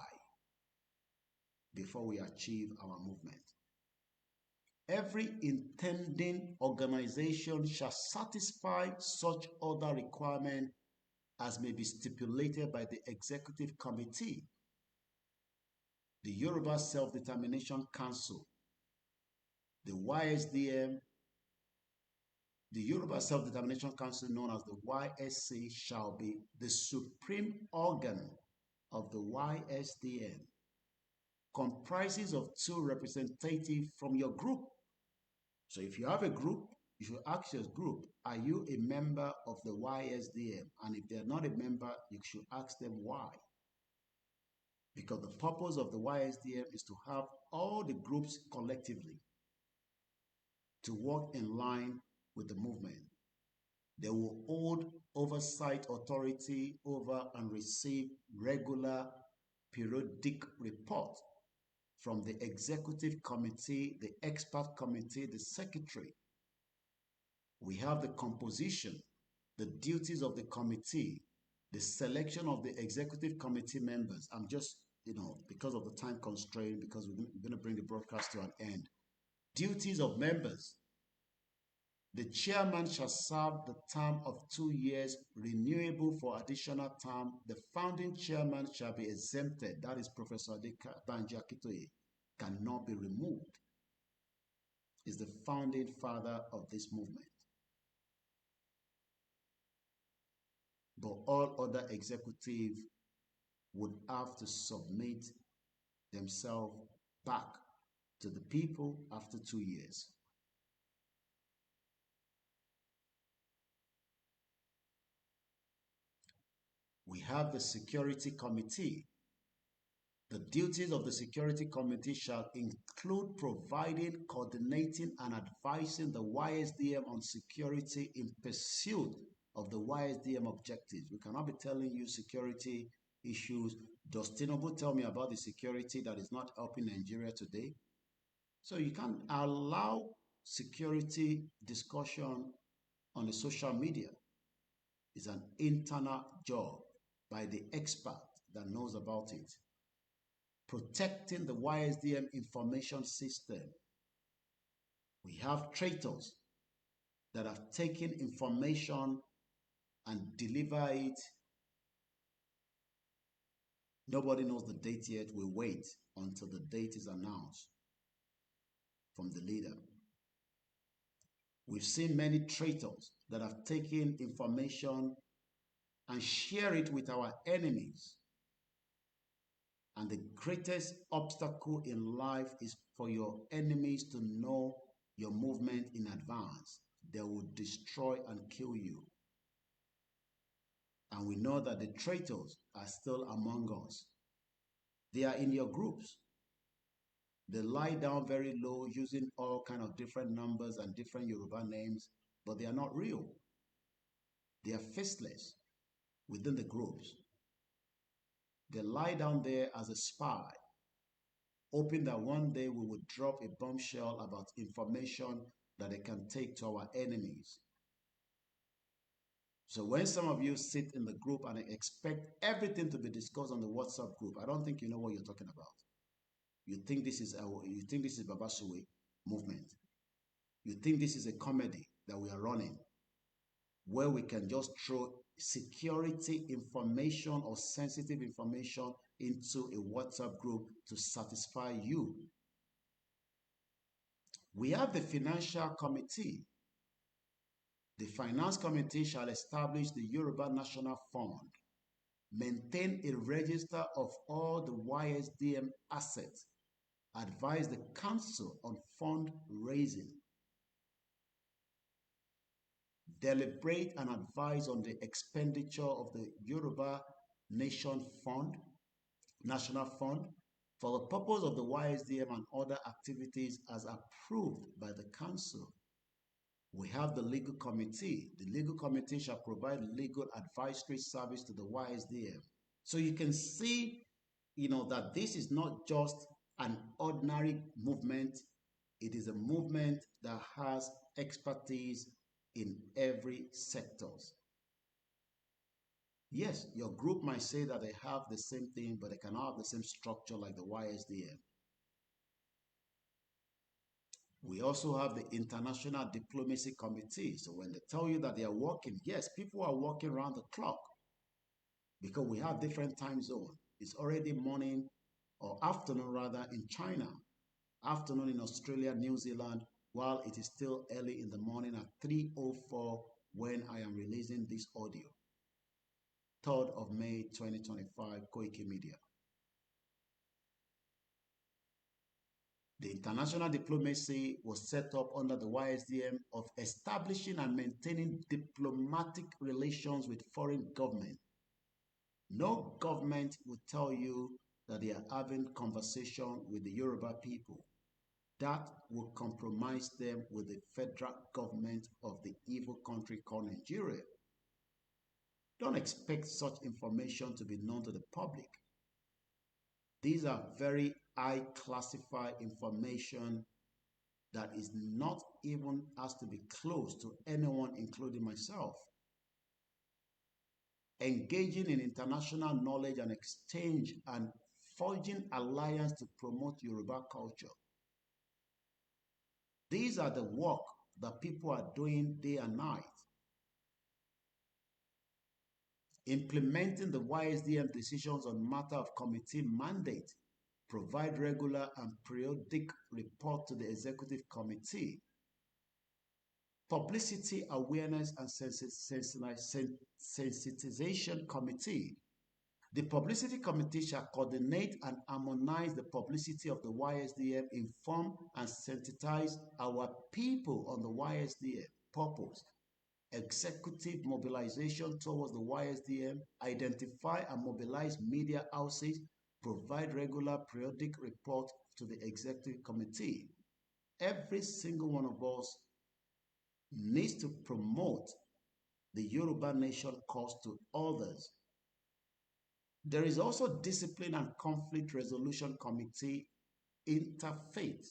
before we achieve our movement. Every intending organization shall satisfy such other requirement as may be stipulated by the Executive Committee, the Yoruba Self-Determination Council, the YSDM, the Yoruba Self-Determination Council, known as the YSC, shall be the supreme organ of the YSDM, comprises of 2 representatives from your group. So if you have a group, you should ask your group, are you a member of the YSDM? And if they're not a member, you should ask them why. Because the purpose of the YSDM is to have all the groups collectively to work in line with the movement. They will hold oversight authority over and receive regular periodic report from the executive committee, the expert committee, the secretary. We have the composition, the duties of the committee, the selection of the executive committee members. I'm just, because of the time constraint, because we're going to bring the broadcast to an end. Duties of members. The chairman shall serve the term of 2 years, renewable for additional term. The founding chairman shall be exempted. That is Professor Banji Akintoye. Cannot be removed. Is the founding father of this movement. But all other executives would have to submit themselves back to the people after 2 years. We have the Security Committee. The duties of the Security Committee shall include providing, coordinating, and advising the YSDM on security in pursuit of the YSDM objectives. We cannot be telling you security issues. Does Tinubu tell me about the security that is not helping Nigeria today? So you can't allow security discussion on the social media. It's an internal job by the expert that knows about it. Protecting the YSDM information system. We have traitors that have taken information and deliver it. Nobody knows the date yet. We wait until the date is announced from the leader. We've seen many traitors that have taken information and share it with our enemies. And the greatest obstacle in life is for your enemies to know your movement in advance. They will destroy and kill you. And we know that the traitors are still among us. They are in your groups. They lie down very low using all kind of different numbers and different Yoruba names, but they are not real. They are faceless within the groups. They lie down there as a spy, hoping that one day we would drop a bombshell about information that they can take to our enemies. So when some of you sit in the group and expect everything to be discussed on the WhatsApp group, I don't think you know what you're talking about. You think this is Babasuwe movement. You think this is a comedy that we are running, where we can just throw security information or sensitive information into a WhatsApp group to satisfy you. We have the Financial Committee. The Finance Committee shall establish the Yoruba National Fund, maintain a register of all the YSDM assets, advise the Council on fund raising, deliberate and advise on the expenditure of the Yoruba Nation Fund, National Fund, for the purpose of the YSDM and other activities as approved by the Council. We have the legal committee. The legal committee shall provide legal advisory service to the YSDM. So you can see, that this is not just an ordinary movement. It is a movement that has expertise in every sectors. Yes, your group might say that they have the same thing, but they cannot have the same structure like the YSDM. We also have the International Diplomacy Committee. So when they tell you that they are working, yes, people are working around the clock because we have different time zones. It's already morning or afternoon rather in China, afternoon in Australia, New Zealand, while it is still early in the morning at 3:04 when I am releasing this audio. 3rd of May 2025, Koiki Media. The international diplomacy was set up under the YSDM of establishing and maintaining diplomatic relations with foreign governments. No government will tell you that they are having conversation with the Yoruba people. That will compromise them with the federal government of the evil country called Nigeria. Don't expect such information to be known to the public. These are very high classified information that is not even has to be close to anyone, including myself. Engaging in international knowledge and exchange and forging alliance to promote Yoruba culture. These are the work that people are doing day and night. Implementing the YSDM decisions on matter of committee mandate, provide regular and periodic report to the executive committee. Publicity awareness and sensitization committee. The publicity committee shall coordinate and harmonize the publicity of the YSDM, inform and sensitize our people on the YSDM purpose, executive mobilization towards the YSDM, identify and mobilize media houses, provide regular periodic report to the executive committee. Every single one of us needs to promote the Yoruba nation cause to others. There is also discipline and conflict resolution committee, interfaith.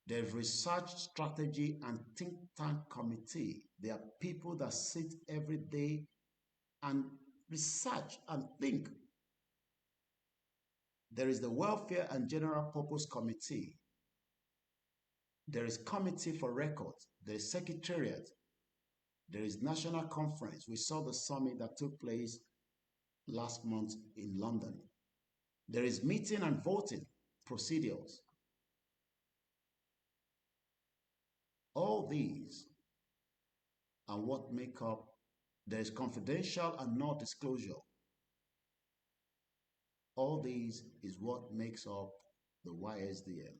There's research strategy and think tank committee. There are people that sit every day and research and think. There is the welfare and general purpose committee. There is committee for records. There is secretariat. There is national conference. We saw the summit that took place last month in London. There is meeting and voting procedures. All these are what make up. There is confidential and no disclosure. All these is what makes up the YSDM.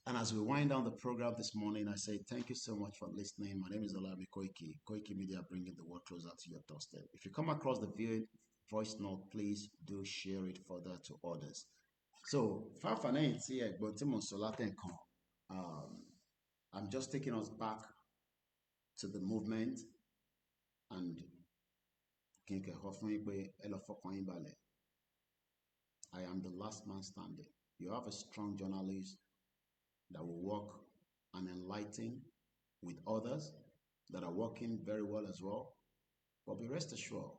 And as we wind down the program this morning, I say thank you so much for listening. My name is Olami Koiki. Koiki Media bringing the world closer to your doorstep. If you come across the voice note, please do share it further to others. So, I'm just taking us back to the movement and I am the last man standing. You have a strong journalist that will work and enlighten with others that are working very well as well. But be rest assured,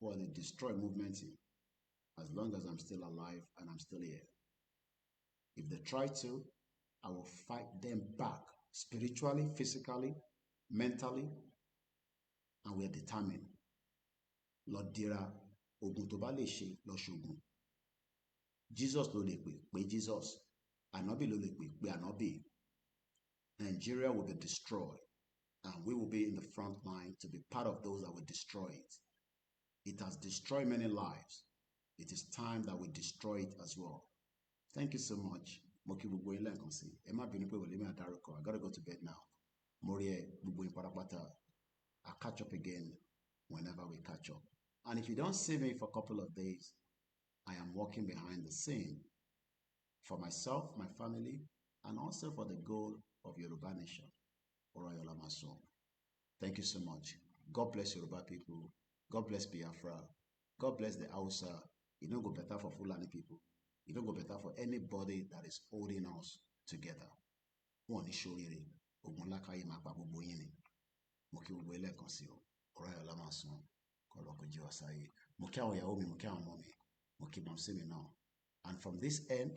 for the destroy movement, as long as I'm still alive and I'm still here. If they try to, I will fight them back spiritually, physically, mentally, and we are determined. Lord Dira, Ogun to ba le se lo shogun. Jesus lo le pe Jesus. Anobi lo le pe Anobi. Nigeria will be destroyed, and we will be in the front line to be part of those that will destroy it. It has destroyed many lives. It is time that we destroy it as well. Thank you so much. I gotta go to bed now. I'll catch up again whenever we catch up. And if you don't see me for a couple of days, I am working behind the scene for myself, my family, and also for the goal of Yoruba nation. Thank you so much. God bless Yoruba people. God bless Biafra. God bless the Hausa. It don't go better for Fulani people. It don't go better for anybody that is holding us together. One is showing Ogunlaka Imapa Buboyini. Moki Ubele Consio. Ora Lamason. Koloko Jiwasai. Mokia Yaomi, Mokia Mommy. Moki Mamsimi now. And from this end,